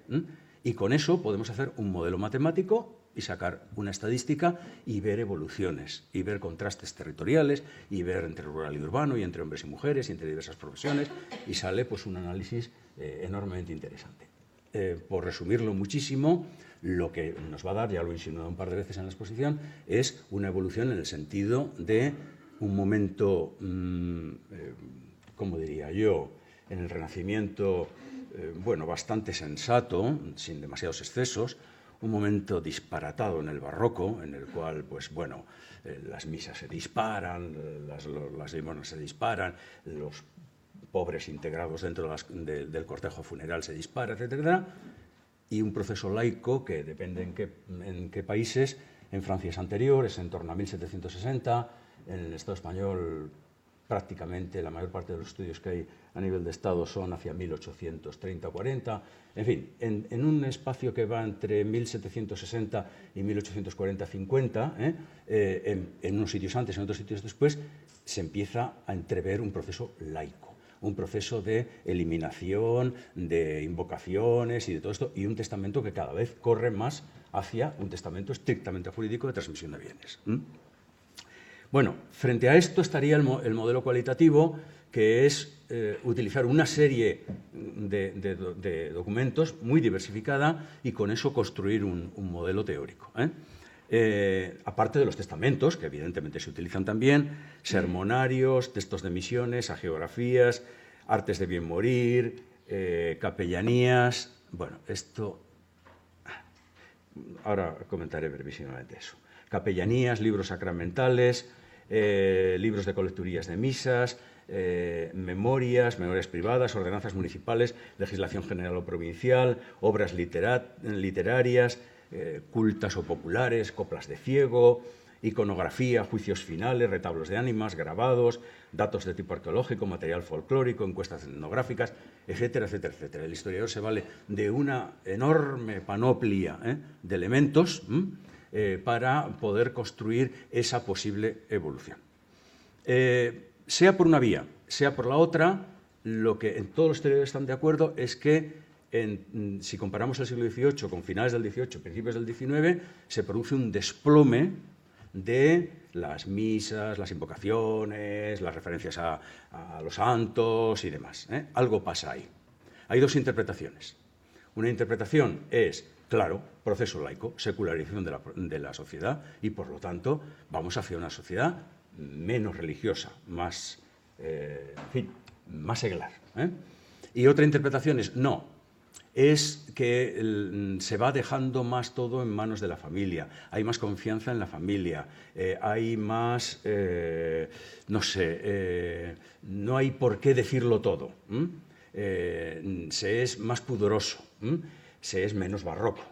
Speaker 1: Y con eso podemos hacer un modelo matemático y sacar una estadística y ver evoluciones, y ver contrastes territoriales, y ver entre rural y urbano, y entre hombres y mujeres, y entre diversas profesiones, y sale pues un análisis enormemente interesante. Por resumirlo muchísimo, lo que nos va a dar, ya lo he insinuado un par de veces en la exposición, es una evolución en el sentido de un momento, ¿cómo diría yo?, en el Renacimiento, bueno, bastante sensato, sin demasiados excesos, un momento disparatado en el Barroco, en el cual, pues bueno, las misas se disparan, las limonas se disparan, los pobres integrados dentro del cortejo funeral se dispara, etcétera, y un proceso laico que depende en qué países. En Francia es anterior, es en torno a 1760, en el Estado español prácticamente la mayor parte de los estudios que hay a nivel de Estado son hacia 1830-40, en fin, en un espacio que va entre 1760 y 1840-50, en unos sitios antes, en otros sitios después, se empieza a entrever un proceso laico, un proceso de eliminación, de invocaciones y de todo esto, y un testamento que cada vez corre más hacia un testamento estrictamente jurídico de transmisión de bienes. Bueno, frente a esto estaría el modelo cualitativo, que es utilizar una serie de documentos muy diversificada y con eso construir un modelo teórico. Aparte de los testamentos, que evidentemente se utilizan también, sermonarios, textos de misiones, hagiografías, artes de bien morir, capellanías. Bueno, esto... Ahora comentaré brevísimamente eso. Capellanías, libros sacramentales, libros de colecturías de misas, memorias privadas, ordenanzas municipales, legislación general o provincial, obras literarias, cultas o populares, coplas de ciego, iconografía, juicios finales, retablos de ánimas, grabados, datos de tipo arqueológico, material folclórico, encuestas etnográficas, etcétera, etcétera, etcétera. El historiador se vale de una enorme panoplia de elementos para poder construir esa posible evolución. Sea por una vía, sea por la otra, lo que en todos los historiadores están de acuerdo es que si comparamos el siglo XVIII con finales del XVIII, principios del XIX, se produce un desplome de las misas, las invocaciones, las referencias a los santos y demás. Algo pasa ahí. Hay dos interpretaciones. Una interpretación es, claro, proceso laico, secularización de la sociedad y, por lo tanto, vamos hacia una sociedad menos religiosa, más, en fin, más seglar. Y otra interpretación es, no, es que se va dejando más todo en manos de la familia, hay más confianza en la familia, hay más, no sé, no hay por qué decirlo todo, se es más pudoroso, se es menos barroco,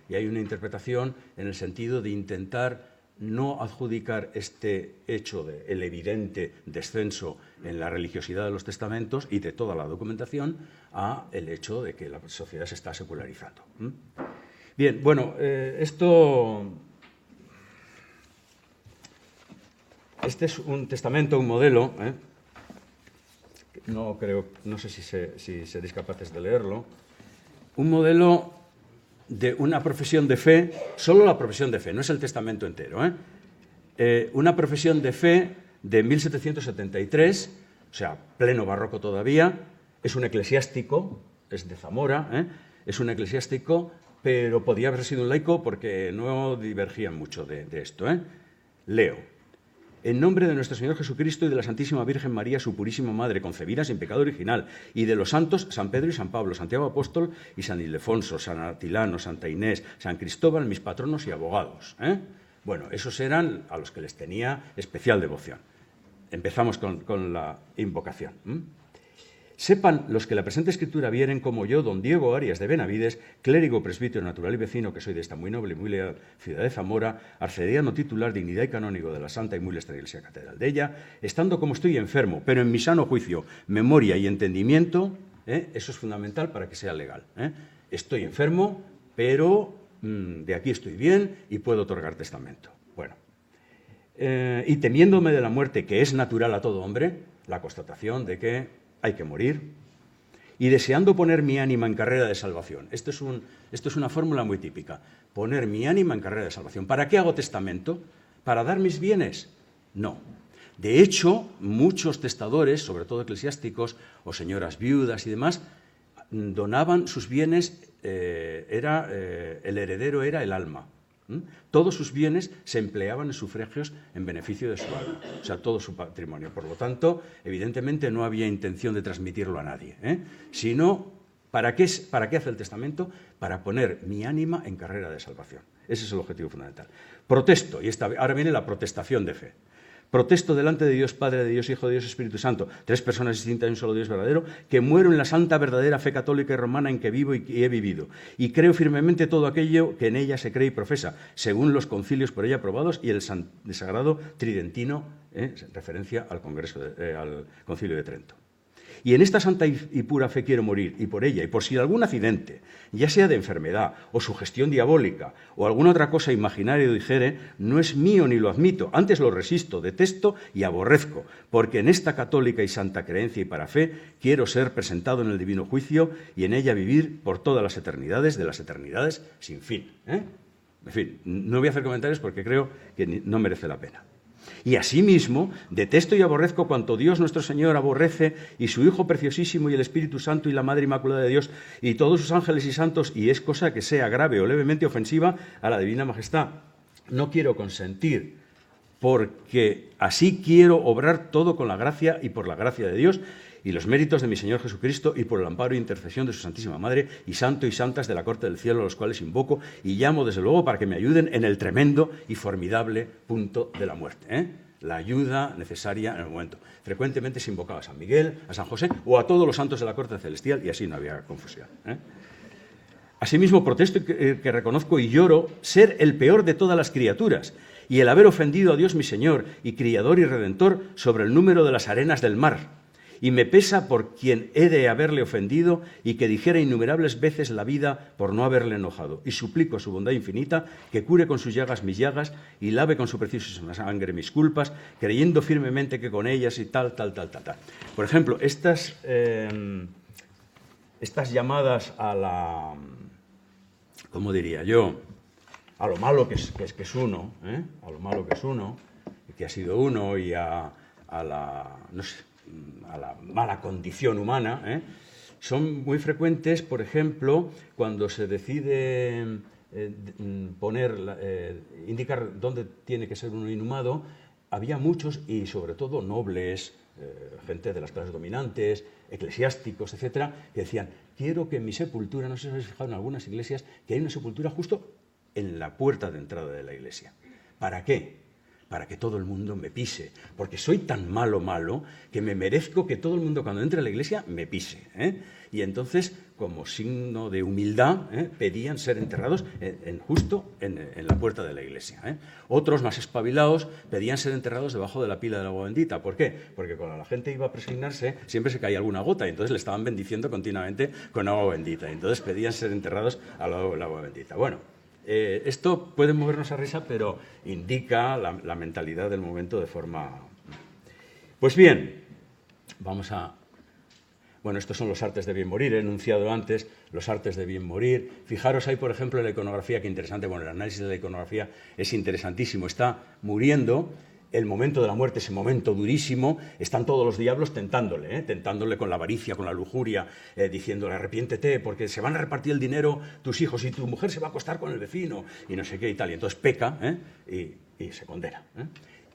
Speaker 1: y hay una interpretación en el sentido de intentar no adjudicar este hecho del evidente descenso en la religiosidad de los testamentos y de toda la documentación a el hecho de que la sociedad se está secularizando. Bien, bueno, este es un testamento, un modelo, no sé si seréis capaces de leerlo, un modelo de una profesión de fe, solo la profesión de fe, no es el testamento entero, una profesión de fe de 1773, o sea, pleno barroco todavía, es un eclesiástico, es de Zamora, es un eclesiástico, pero podía haber sido un laico porque no divergían mucho de esto. Leo. En nombre de nuestro Señor Jesucristo y de la Santísima Virgen María, su purísima Madre, concebida sin pecado original, y de los santos San Pedro y San Pablo, Santiago Apóstol y San Ildefonso, San Atilano, Santa Inés, San Cristóbal, mis patronos y abogados. Bueno, esos eran a los que les tenía especial devoción. Empezamos con la invocación. Sepan los que la presente escritura vieren como yo, don Diego Arias de Benavides, clérigo, presbítero natural y vecino, que soy de esta muy noble y muy leal ciudad de Zamora, arcediano titular, dignidad y canónigo de la Santa y muy lestra Iglesia Catedral de ella, estando como estoy enfermo, pero en mi sano juicio, memoria y entendimiento, eso es fundamental para que sea legal. Estoy enfermo, pero de aquí estoy bien y puedo otorgar testamento. Bueno, y temiéndome de la muerte, que es natural a todo hombre, la constatación de que hay que morir, y deseando poner mi ánima en carrera de salvación. Esto es una fórmula muy típica, poner mi ánima en carrera de salvación. ¿Para qué hago testamento? ¿Para dar mis bienes? No. De hecho, muchos testadores, sobre todo eclesiásticos o señoras viudas y demás, donaban sus bienes, el heredero era el alma. Todos sus bienes se empleaban en sufragios en beneficio de su alma, o sea, todo su patrimonio. Por lo tanto, evidentemente no había intención de transmitirlo a nadie, sino, ¿para qué hace el testamento? Para poner mi ánima en carrera de salvación. Ese es el objetivo fundamental. Protesto, y ahora viene la protestación de fe. Protesto delante de Dios Padre, de Dios Hijo, de Dios Espíritu Santo, tres personas distintas y un solo Dios verdadero, que muero en la santa verdadera fe católica y romana en que vivo y he vivido, y creo firmemente todo aquello que en ella se cree y profesa, según los concilios por ella aprobados y el Sagrado Tridentino, referencia al Concilio de Trento. Y en esta santa y pura fe quiero morir, y por ella, y por si algún accidente, ya sea de enfermedad, o sugestión diabólica, o alguna otra cosa imaginaria o dijere, no es mío ni lo admito, antes lo resisto, detesto y aborrezco, porque en esta católica y santa creencia y para fe quiero ser presentado en el divino juicio y en ella vivir por todas las eternidades de las eternidades sin fin. En fin, no voy a hacer comentarios porque creo que no merece la pena. Y asimismo, detesto y aborrezco cuanto Dios nuestro Señor aborrece, y su Hijo preciosísimo, y el Espíritu Santo, y la Madre Inmaculada de Dios, y todos sus ángeles y santos, y es cosa que sea grave o levemente ofensiva a la Divina Majestad. No quiero consentir, porque así quiero obrar todo con la gracia y por la gracia de Dios, y los méritos de mi Señor Jesucristo, y por el amparo e intercesión de su Santísima Madre, y santos y santas de la corte del cielo, a los cuales invoco y llamo desde luego para que me ayuden en el tremendo y formidable punto de la muerte. La ayuda necesaria en el momento. Frecuentemente se invocaba a San Miguel, a San José o a todos los santos de la corte celestial, y así no había confusión. Asimismo, protesto que reconozco y lloro ser el peor de todas las criaturas, y el haber ofendido a Dios mi Señor y Criador y Redentor sobre el número de las arenas del mar. Y me pesa por quien he de haberle ofendido y que dijera innumerables veces la vida por no haberle enojado. Y suplico a su bondad infinita que cure con sus llagas mis llagas y lave con su preciosísima sangre mis culpas, creyendo firmemente que con ellas y tal. Por ejemplo, estas llamadas a la, ¿cómo diría yo?, a lo malo que es uno, a lo malo que es uno, que ha sido uno, y a la, no sé, a la mala condición humana, son muy frecuentes, por ejemplo, cuando se decide indicar dónde tiene que ser uno inhumado. Había muchos, y sobre todo nobles, gente de las clases dominantes, eclesiásticos, etcétera, que decían, quiero que en mi sepultura, no sé si os habéis fijado en algunas iglesias, que hay una sepultura justo en la puerta de entrada de la iglesia. ¿Para qué? Para que todo el mundo me pise, porque soy tan malo que me merezco que todo el mundo cuando entre a la iglesia me pise. Y entonces, como signo de humildad, pedían ser enterrados justo en la puerta de la iglesia. Otros, más espabilados, pedían ser enterrados debajo de la pila del agua bendita. ¿Por qué? Porque cuando la gente iba a presignarse siempre se caía alguna gota y entonces le estaban bendiciendo continuamente con agua bendita. Y entonces pedían ser enterrados al lado del agua bendita. Bueno, esto puede movernos a risa, pero indica la mentalidad del momento de forma... Pues bien, vamos a... Bueno, estos son los artes de bien morir, he enunciado antes los artes de bien morir. Fijaros ahí, por ejemplo, la iconografía, qué interesante. Bueno, el análisis de la iconografía es interesantísimo. Está muriendo, el momento de la muerte, ese momento durísimo, están todos los diablos tentándole con la avaricia, con la lujuria, diciéndole arrepiéntete porque se van a repartir el dinero tus hijos y tu mujer se va a acostar con el vecino y no sé qué y tal. Y entonces peca y se condena.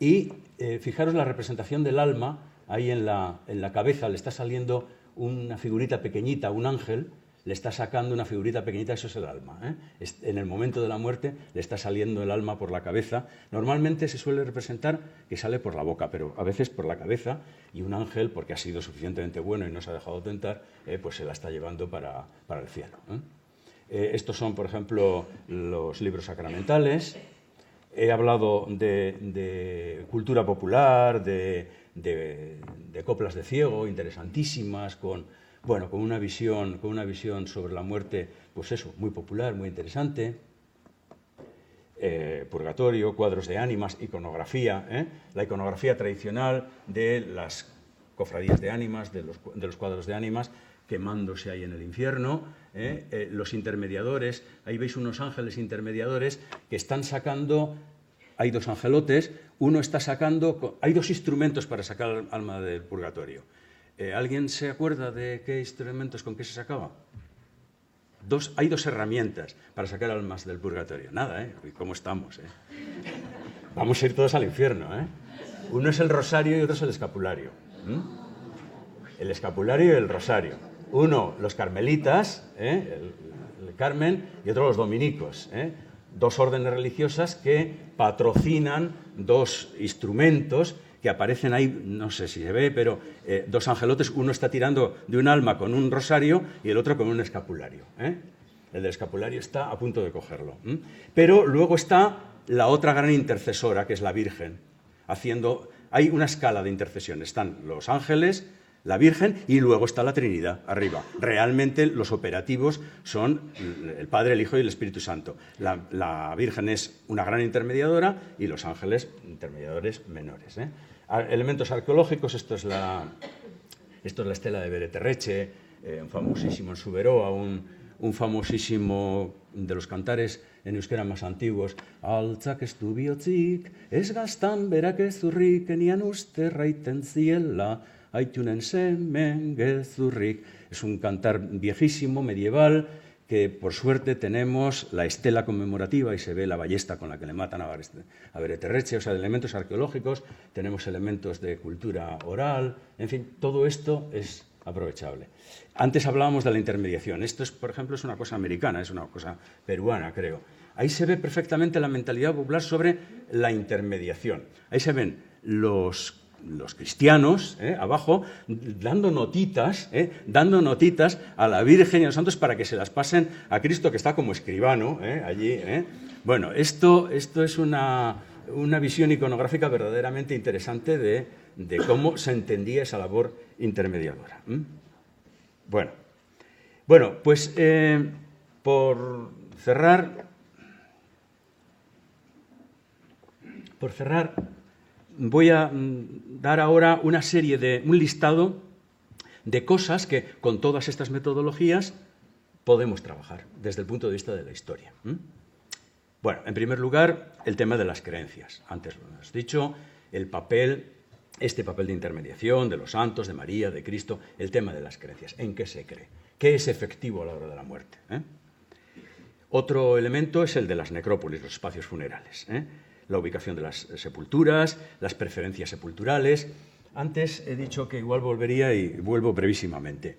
Speaker 1: Y fijaros la representación del alma, ahí en la cabeza le está saliendo una figurita pequeñita, un ángel, le está sacando una figurita pequeñita, eso es el alma. En el momento de la muerte le está saliendo el alma por la cabeza. Normalmente se suele representar que sale por la boca, pero a veces por la cabeza, y un ángel, porque ha sido suficientemente bueno y no se ha dejado tentar, pues se la está llevando para el cielo. Estos son, por ejemplo, los libros sacramentales. He hablado de cultura popular, de coplas de ciego, interesantísimas, con una visión sobre la muerte, pues eso, muy popular, muy interesante. purgatorio, cuadros de ánimas, iconografía, la iconografía tradicional de las cofradías de ánimas, de los cuadros de ánimas, quemándose ahí en el infierno, los intermediadores, ahí veis unos ángeles intermediadores que están sacando, hay dos angelotes, uno está sacando, hay dos instrumentos para sacar el alma del purgatorio. ¿Alguien se acuerda de qué instrumentos, con qué se sacaba? Hay dos herramientas para sacar almas del purgatorio. Nada, ¿cómo estamos? Vamos a ir todos al infierno, Uno es el rosario y otro es el escapulario. El escapulario y el rosario. Uno, los carmelitas, el Carmen, y otro, los dominicos. Dos órdenes religiosas que patrocinan dos instrumentos que aparecen ahí, no sé si se ve, pero dos angelotes, uno está tirando de un alma con un rosario y el otro con un escapulario. El del escapulario está a punto de cogerlo. Pero luego está la otra gran intercesora, que es la Virgen, hay una escala de intercesión. Están los ángeles, la Virgen y luego está la Trinidad arriba. Realmente los operativos son el Padre, el Hijo y el Espíritu Santo. La Virgen es una gran intermediadora y los ángeles intermediadores menores. Elementos arqueológicos, esto es la estela de Bereterreche, un famosísimo en Suberoa, un famosísimo de los cantares en euskera más antiguos. Altzak ez du bihotzik, ez gaztan berak ezurrik, enian uste raiten ziela, aitunen semen gezurrik. Es un cantar viejísimo, medieval, que por suerte tenemos la estela conmemorativa y se ve la ballesta con la que le matan a Bereterreche, o sea, de elementos arqueológicos, tenemos elementos de cultura oral, en fin, todo esto es aprovechable. Antes hablábamos de la intermediación. Esto, por ejemplo, es una cosa americana, es una cosa peruana, creo. Ahí se ve perfectamente la mentalidad popular sobre la intermediación. Ahí se ven los cristianos, abajo, dando notitas a la Virgen y a los santos para que se las pasen a Cristo, que está como escribano allí. Bueno, esto es una visión iconográfica verdaderamente interesante de cómo se entendía esa labor intermediadora. Bueno, pues por cerrar, voy a dar ahora un listado de cosas que con todas estas metodologías podemos trabajar desde el punto de vista de la historia. Bueno, en primer lugar, el tema de las creencias. Antes lo hemos dicho, este papel de intermediación de los santos, de María, de Cristo, el tema de las creencias. ¿En qué se cree? ¿Qué es efectivo a la hora de la muerte? Otro elemento es el de las necrópolis, los espacios funerales. La ubicación de las sepulturas, las preferencias sepulturales. Antes he dicho que igual volvería y vuelvo brevísimamente.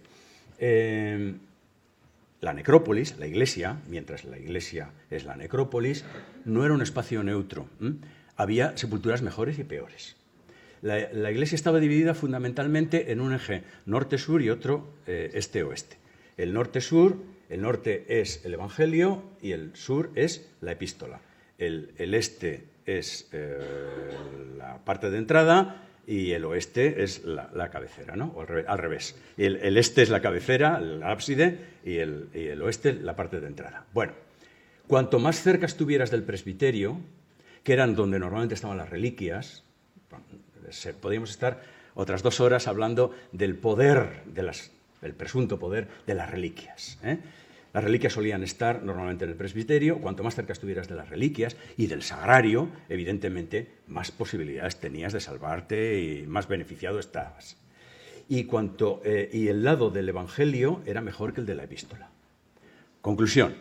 Speaker 1: La necrópolis, la iglesia, mientras la iglesia es la necrópolis, no era un espacio neutro. Había sepulturas mejores y peores. La iglesia estaba dividida fundamentalmente en un eje norte-sur y otro este-oeste. El norte-sur, el norte es el Evangelio y el sur es la epístola. El este es la parte de entrada y el oeste es la cabecera, ¿no? O al revés. El este es la cabecera, el ábside, y el oeste la parte de entrada. Bueno, cuanto más cerca estuvieras del presbiterio, que eran donde normalmente estaban las reliquias, podíamos estar otras 2 horas hablando del poder, del presunto poder de las reliquias. Las reliquias solían estar normalmente en el presbiterio. Cuanto más cerca estuvieras de las reliquias y del sagrario, evidentemente, más posibilidades tenías de salvarte y más beneficiado estabas. Y el lado del Evangelio era mejor que el de la epístola. Conclusión.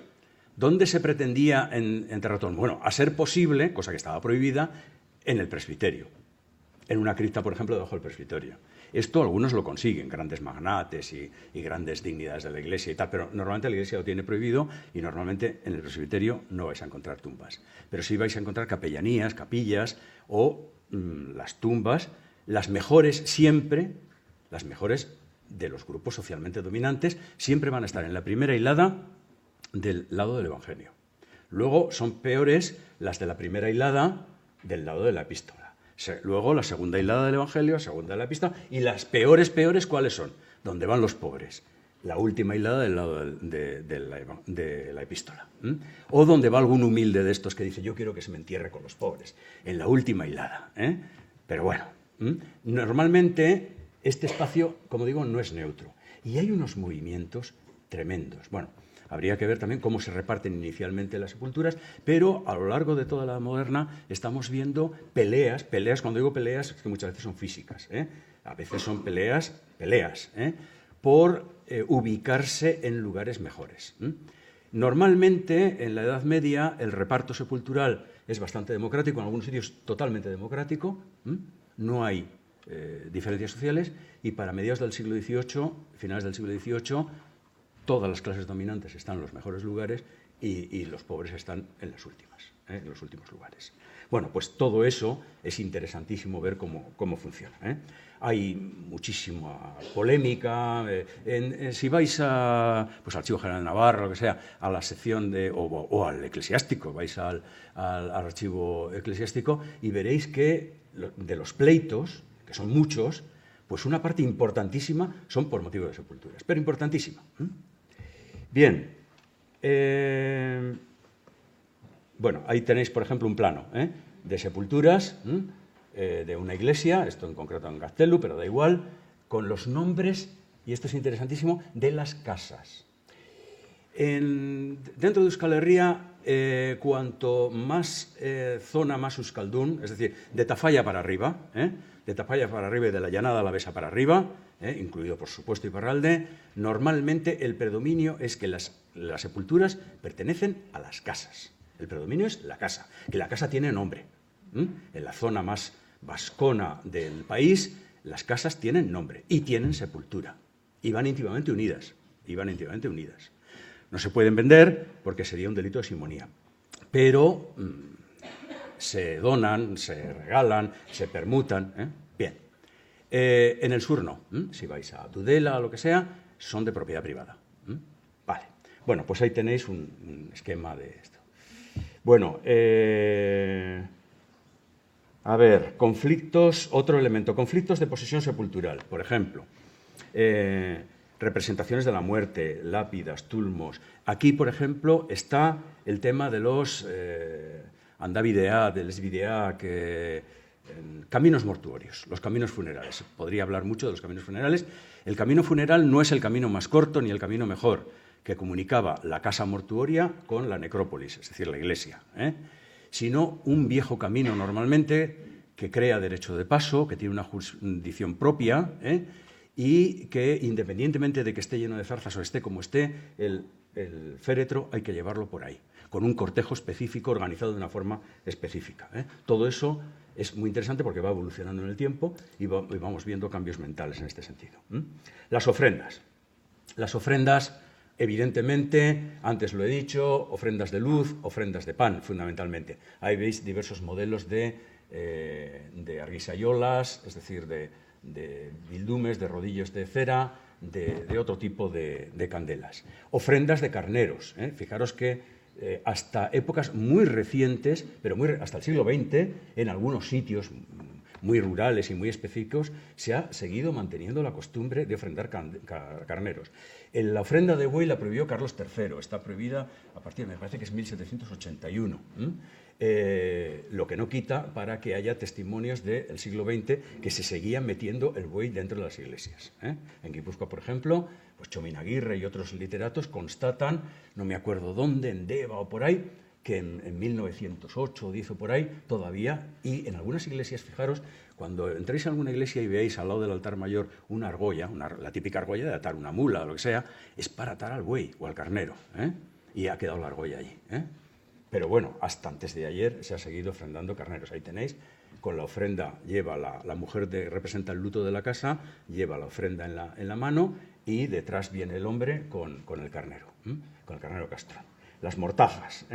Speaker 1: ¿Dónde se pretendía enterrar todo? Bueno, a ser posible, cosa que estaba prohibida, en el presbiterio. En una cripta, por ejemplo, debajo del presbiterio. Esto algunos lo consiguen, grandes magnates y grandes dignidades de la iglesia y tal, pero normalmente la iglesia lo tiene prohibido y normalmente en el presbiterio no vais a encontrar tumbas. Pero sí vais a encontrar capellanías, capillas o las tumbas, las mejores siempre, las mejores de los grupos socialmente dominantes, siempre van a estar en la primera hilada del lado del Evangelio. Luego son peores las de la primera hilada del lado de la epístola. Luego la segunda hilada del Evangelio, la segunda de la epístola, y las peores, ¿cuáles son? Donde van los pobres. la última hilada del lado de la epístola. O donde va algún humilde de estos que dice, yo quiero que se me entierre con los pobres, en la última hilada. Pero bueno, normalmente este espacio, como digo, no es neutro. Y hay unos movimientos tremendos. Bueno, habría que ver también cómo se reparten inicialmente las sepulturas, pero a lo largo de toda la moderna estamos viendo peleas, cuando digo peleas, es que muchas veces son físicas, a veces son peleas, por ubicarse en lugares mejores. Normalmente, en la Edad Media, el reparto sepultural es bastante democrático, en algunos sitios totalmente democrático, no hay diferencias sociales, y para mediados del siglo XVIII, finales del siglo XVIII, todas las clases dominantes están en los mejores lugares y los pobres están en las últimas, en los últimos lugares. Bueno, pues todo eso es interesantísimo ver cómo funciona. Hay muchísima polémica. Si vais pues al Archivo General de Navarra, lo que sea, a la sección o al eclesiástico, vais al archivo eclesiástico y veréis que de los pleitos, que son muchos, pues una parte importantísima son por motivo de sepulturas, pero importantísima. Bien. Bueno, ahí tenéis, por ejemplo, un plano de sepulturas de una iglesia, esto en concreto en Gaztelu, pero da igual, con los nombres, y esto es interesantísimo, de las casas. Dentro de Euskal Herria, cuanto más zona más euskaldun, es decir, de Tafalla para arriba, y de la Llanada Alavesa para arriba, incluido por supuesto Iparralde, normalmente el predominio es que las sepulturas pertenecen a las casas. El predominio es la casa, que la casa tiene nombre. En la zona más vascona del país, las casas tienen nombre y tienen sepultura. Y van íntimamente unidas. No se pueden vender porque sería un delito de simonía. Pero se donan, se regalan, se permutan. Bien. En el sur no. Si vais a Tudela o lo que sea, son de propiedad privada. Vale. Bueno, pues ahí tenéis un esquema de esto. Bueno, a ver, conflictos, otro elemento, conflictos de posesión sepultural, por ejemplo, representaciones de la muerte, lápidas, tulmos. Aquí, por ejemplo, está el tema de los andabidea, de lesbidea, caminos mortuorios, los caminos funerales. Podría hablar mucho de los caminos funerales. El camino funeral no es el camino más corto ni el camino mejor, que comunicaba la casa mortuoria con la necrópolis, es decir, la iglesia, sino un viejo camino normalmente que crea derecho de paso, que tiene una jurisdicción propia y que, independientemente de que esté lleno de zarzas o esté como esté, el féretro hay que llevarlo por ahí, con un cortejo específico organizado de una forma específica. Todo eso es muy interesante porque va evolucionando en el tiempo y vamos viendo cambios mentales en este sentido. Las ofrendas. Las ofrendas, evidentemente, antes lo he dicho, ofrendas de luz, ofrendas de pan, fundamentalmente. Ahí veis diversos modelos de arguisayolas, es decir, de bildumes, de rodillos de cera, de otro tipo de candelas. Ofrendas de carneros. Fijaros que hasta épocas muy recientes, pero hasta el siglo XX, en algunos sitios muy rurales y muy específicos, se ha seguido manteniendo la costumbre de ofrendar carneros. La ofrenda de buey la prohibió Carlos III, está prohibida a partir, me parece que es 1781, lo que no quita para que haya testimonios del siglo XX que se seguían metiendo el buey dentro de las iglesias. En Guipúzcoa, por ejemplo, pues Chomin Aguirre y otros literatos constatan, no me acuerdo dónde, en Deva o por ahí, que en 1908 o 10 o por ahí todavía, y en algunas iglesias, fijaros, cuando entréis a alguna iglesia y veáis al lado del altar mayor una argolla, la típica argolla de atar una mula o lo que sea, es para atar al buey o al carnero, y ha quedado la argolla allí. Pero bueno, hasta antes de ayer se ha seguido ofrendando carneros. Ahí tenéis, con la ofrenda lleva la mujer representa el luto de la casa, lleva la ofrenda en la mano y detrás viene el hombre con el carnero castrón. Las mortajas,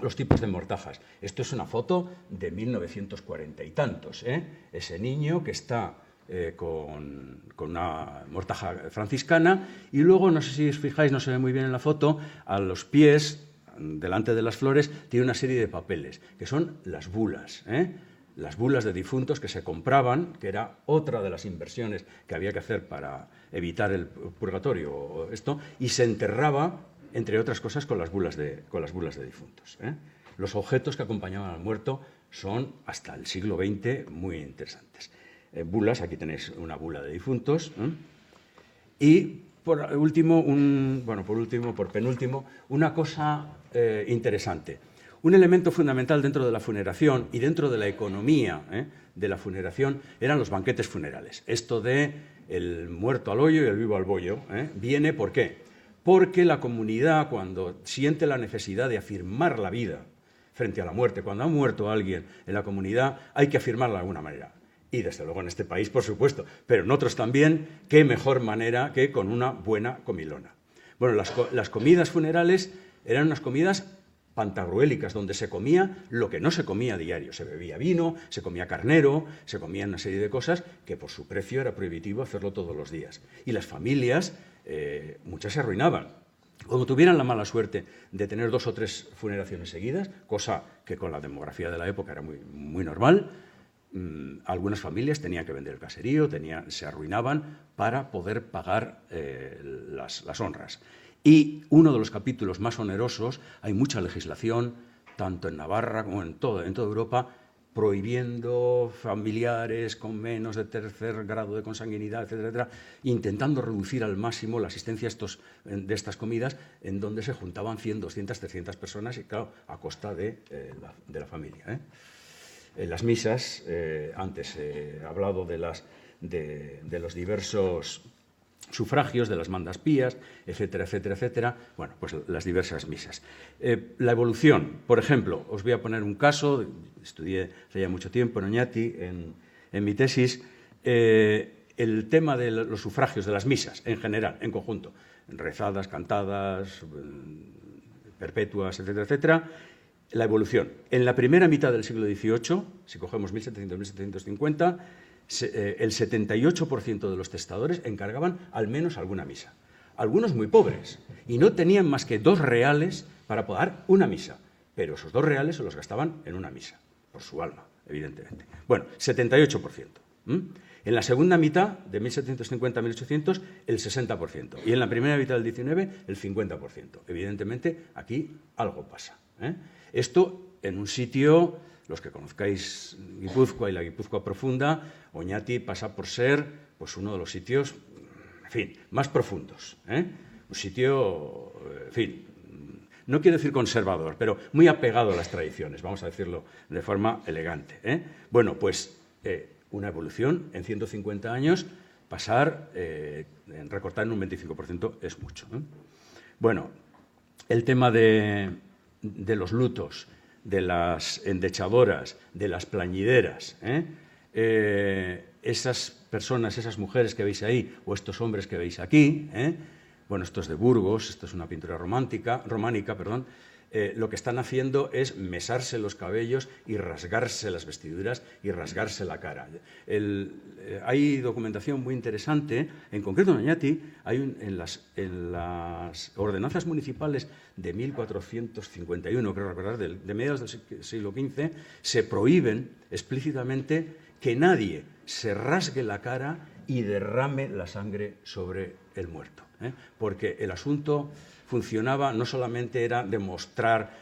Speaker 1: los tipos de mortajas. Esto es una foto de 1940 y tantos. Ese niño que está con una mortaja franciscana y luego, no sé si os fijáis, no se ve muy bien en la foto, a los pies, delante de las flores, tiene una serie de papeles, que son las bulas. las bulas de difuntos que se compraban, que era otra de las inversiones que había que hacer para evitar el purgatorio o esto, y se enterraba, entre otras cosas, con las bulas de difuntos. Los objetos que acompañaban al muerto son, hasta el siglo XX, muy interesantes. Bulas, aquí tenéis una bula de difuntos. Y, por penúltimo, una cosa interesante. Un elemento fundamental dentro de la funeración y dentro de la economía de la funeración eran los banquetes funerales. Esto de el muerto al hoyo y el vivo al bollo viene, ¿por qué? Porque la comunidad, cuando siente la necesidad de afirmar la vida frente a la muerte, cuando ha muerto alguien en la comunidad, hay que afirmarla de alguna manera. Y desde luego en este país, por supuesto, pero en otros también, qué mejor manera que con una buena comilona. Bueno, las comidas funerales eran unas comidas pantagruélicas, donde se comía lo que no se comía a diario. Se bebía vino, se comía carnero, se comían una serie de cosas que por su precio era prohibitivo hacerlo todos los días. Y las familias, muchas se arruinaban. Como tuvieran la mala suerte de tener 2 o 3 funeraciones seguidas, cosa que con la demografía de la época era muy, muy normal, algunas familias tenían que vender el caserío, se arruinaban para poder pagar las honras. Y uno de los capítulos más onerosos, hay mucha legislación, tanto en Navarra como en toda Europa, prohibiendo familiares con menos de 3er grado de consanguinidad, etcétera, etcétera, intentando reducir al máximo la asistencia de estas comidas, en donde se juntaban 100, 200, 300 personas, y claro, a costa de la familia. En las misas, antes he hablado de los diversos sufragios, de las mandas pías, etcétera, etcétera, etcétera. Bueno, pues las diversas misas. La evolución, por ejemplo, os voy a poner un caso, estudié hace ya mucho tiempo en Oñati, en mi tesis, el tema de los sufragios, de las misas, en general, en conjunto, rezadas, cantadas, perpetuas, etcétera, etcétera. La evolución. En la primera mitad del siglo XVIII, si cogemos 1700-1750, el 78% de los testadores encargaban al menos alguna misa. Algunos muy pobres, y no tenían más que 2 reales para pagar una misa, pero esos 2 reales se los gastaban en una misa, por su alma, evidentemente. Bueno, 78%. En la segunda mitad, de 1750 a 1800, el 60%. Y en la primera mitad del XIX, el 50%. Evidentemente, aquí algo pasa. Esto en un sitio, los que conozcáis Guipúzcoa y la Guipúzcoa profunda, Oñati pasa por ser pues, uno de los sitios, en fin, más profundos. Un sitio, en fin, no quiero decir conservador, pero muy apegado a las tradiciones, vamos a decirlo de forma elegante. Bueno, pues una evolución en 150 años, pasar, recortar en un 25% es mucho. Bueno, el tema de los lutos, de las endechadoras, de las plañideras, esas personas, esas mujeres que veis ahí, o estos hombres que veis aquí, bueno, esto es de Burgos, esto es una pintura románica, lo que están haciendo es mesarse los cabellos y rasgarse las vestiduras y rasgarse la cara. Hay documentación muy interesante, en concreto en Oñati, en las ordenanzas municipales de 1451, creo recordar, de mediados del siglo XV, se prohíben explícitamente que nadie se rasgue la cara y derrame la sangre sobre el muerto, porque el asunto funcionaba, no solamente era demostrar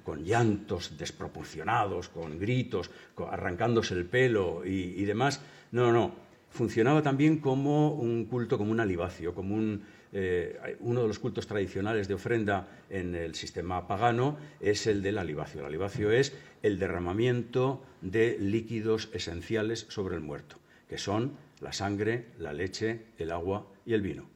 Speaker 1: con llantos desproporcionados, con gritos, arrancándose el pelo y demás, no, funcionaba también como un culto, como un alivacio, como uno de los cultos tradicionales de ofrenda en el sistema pagano es el del alivacio. El alivacio es el derramamiento de líquidos esenciales sobre el muerto, que son la sangre, la leche, el agua y el vino.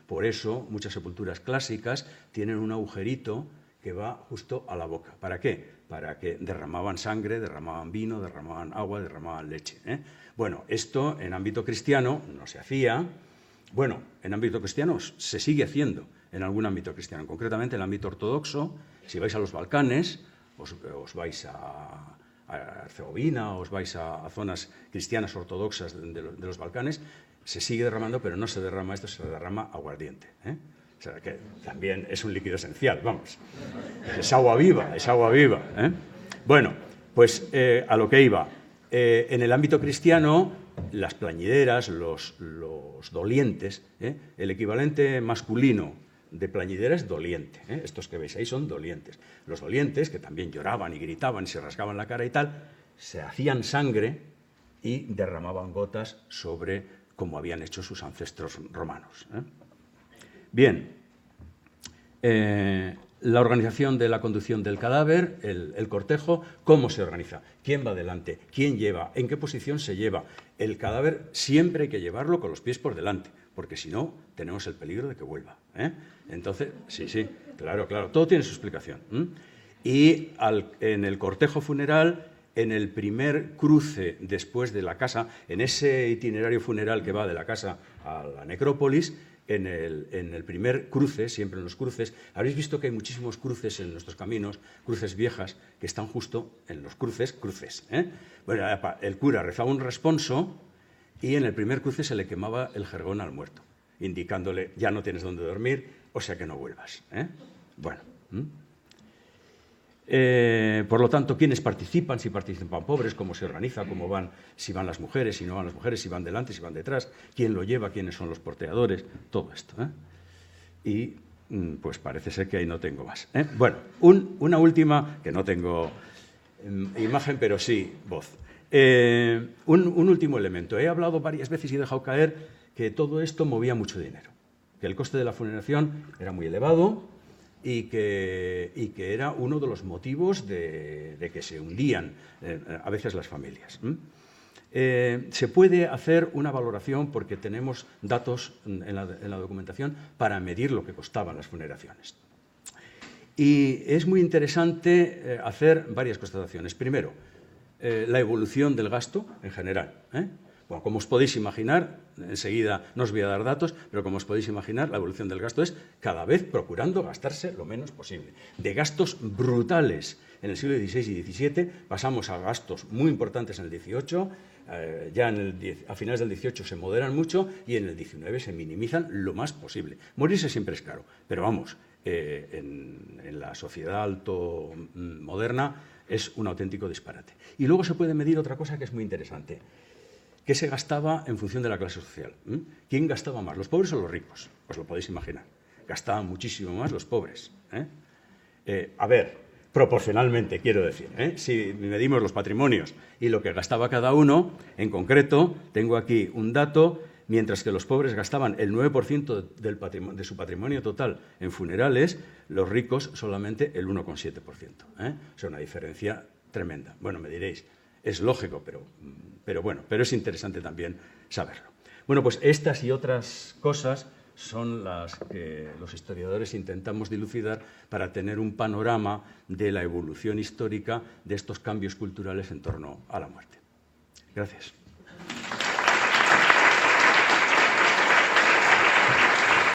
Speaker 1: Por eso muchas sepulturas clásicas tienen un agujerito que va justo a la boca. ¿Para qué? Para que derramaban sangre, derramaban vino, derramaban agua, derramaban leche. Bueno, esto en ámbito cristiano no se hacía. Bueno, en ámbito cristiano se sigue haciendo, en algún ámbito cristiano. Concretamente en el ámbito ortodoxo, si vais a los Balcanes, os vais a Herzegovina, os vais a zonas cristianas ortodoxas de los Balcanes, se sigue derramando, pero no se derrama esto, se derrama aguardiente. O sea, que también es un líquido esencial, vamos. Es agua viva, es agua viva. Bueno, pues a lo que iba. En el ámbito cristiano, las plañideras, los dolientes, el equivalente masculino de plañidera es doliente. Estos que veis ahí son dolientes. Los dolientes, que también lloraban y gritaban y se rasgaban la cara y tal, se hacían sangre y derramaban gotas sobre como habían hecho sus ancestros romanos. Bien, la organización de la conducción del cadáver, el cortejo, ¿cómo se organiza? ¿Quién va delante? ¿Quién lleva? ¿En qué posición se lleva? El cadáver siempre hay que llevarlo con los pies por delante, porque si no, tenemos el peligro de que vuelva. Entonces, sí, claro, todo tiene su explicación. Y en el cortejo funeral, en el primer cruce después de la casa, en ese itinerario funeral que va de la casa a la necrópolis, en el primer cruce, siempre en los cruces, habréis visto que hay muchísimos cruces en nuestros caminos, cruces viejas, que están justo en los cruces. Bueno, el cura rezaba un responso y en el primer cruce se le quemaba el jergón al muerto, indicándole, ya no tienes dónde dormir, o sea que no vuelvas. Bueno. Por lo tanto, ¿quiénes participan? Si participan pobres, ¿cómo se organiza? ¿Cómo van? Si van las mujeres, si no van las mujeres, si van delante, si van detrás, ¿quién lo lleva? ¿Quiénes son los porteadores? Todo esto. Y pues parece ser que ahí no tengo más. Bueno, una última, que no tengo imagen, pero sí voz. Un último elemento. He hablado varias veces y he dejado caer que todo esto movía mucho dinero, que el coste de la funeración era muy elevado, y que era uno de los motivos de que se hundían a veces las familias. Se puede hacer una valoración porque tenemos datos en la documentación para medir lo que costaban las funeraciones. Y es muy interesante hacer varias constataciones. Primero, la evolución del gasto en general. Bueno, como os podéis imaginar, enseguida no os voy a dar datos, pero como os podéis imaginar, la evolución del gasto es cada vez procurando gastarse lo menos posible. De gastos brutales en el siglo XVI y XVII pasamos a gastos muy importantes en el XVIII, ya a finales del XVIII se moderan mucho y en el XIX se minimizan lo más posible. Morirse siempre es caro, pero vamos, en la sociedad alto moderna es un auténtico disparate. Y luego se puede medir otra cosa que es muy interesante. ¿Qué se gastaba en función de la clase social? ¿Quién gastaba más, los pobres o los ricos? Os lo podéis imaginar. Gastaban muchísimo más los pobres. A ver, proporcionalmente, quiero decir. Si medimos los patrimonios y lo que gastaba cada uno, en concreto, tengo aquí un dato, mientras que los pobres gastaban el 9% de su patrimonio total en funerales, los ricos solamente el 1,7%. O sea, una diferencia tremenda. Bueno, me diréis, es lógico, pero es interesante también saberlo. Bueno, pues estas y otras cosas son las que los historiadores intentamos dilucidar para tener un panorama de la evolución histórica de estos cambios culturales en torno a la muerte. Gracias.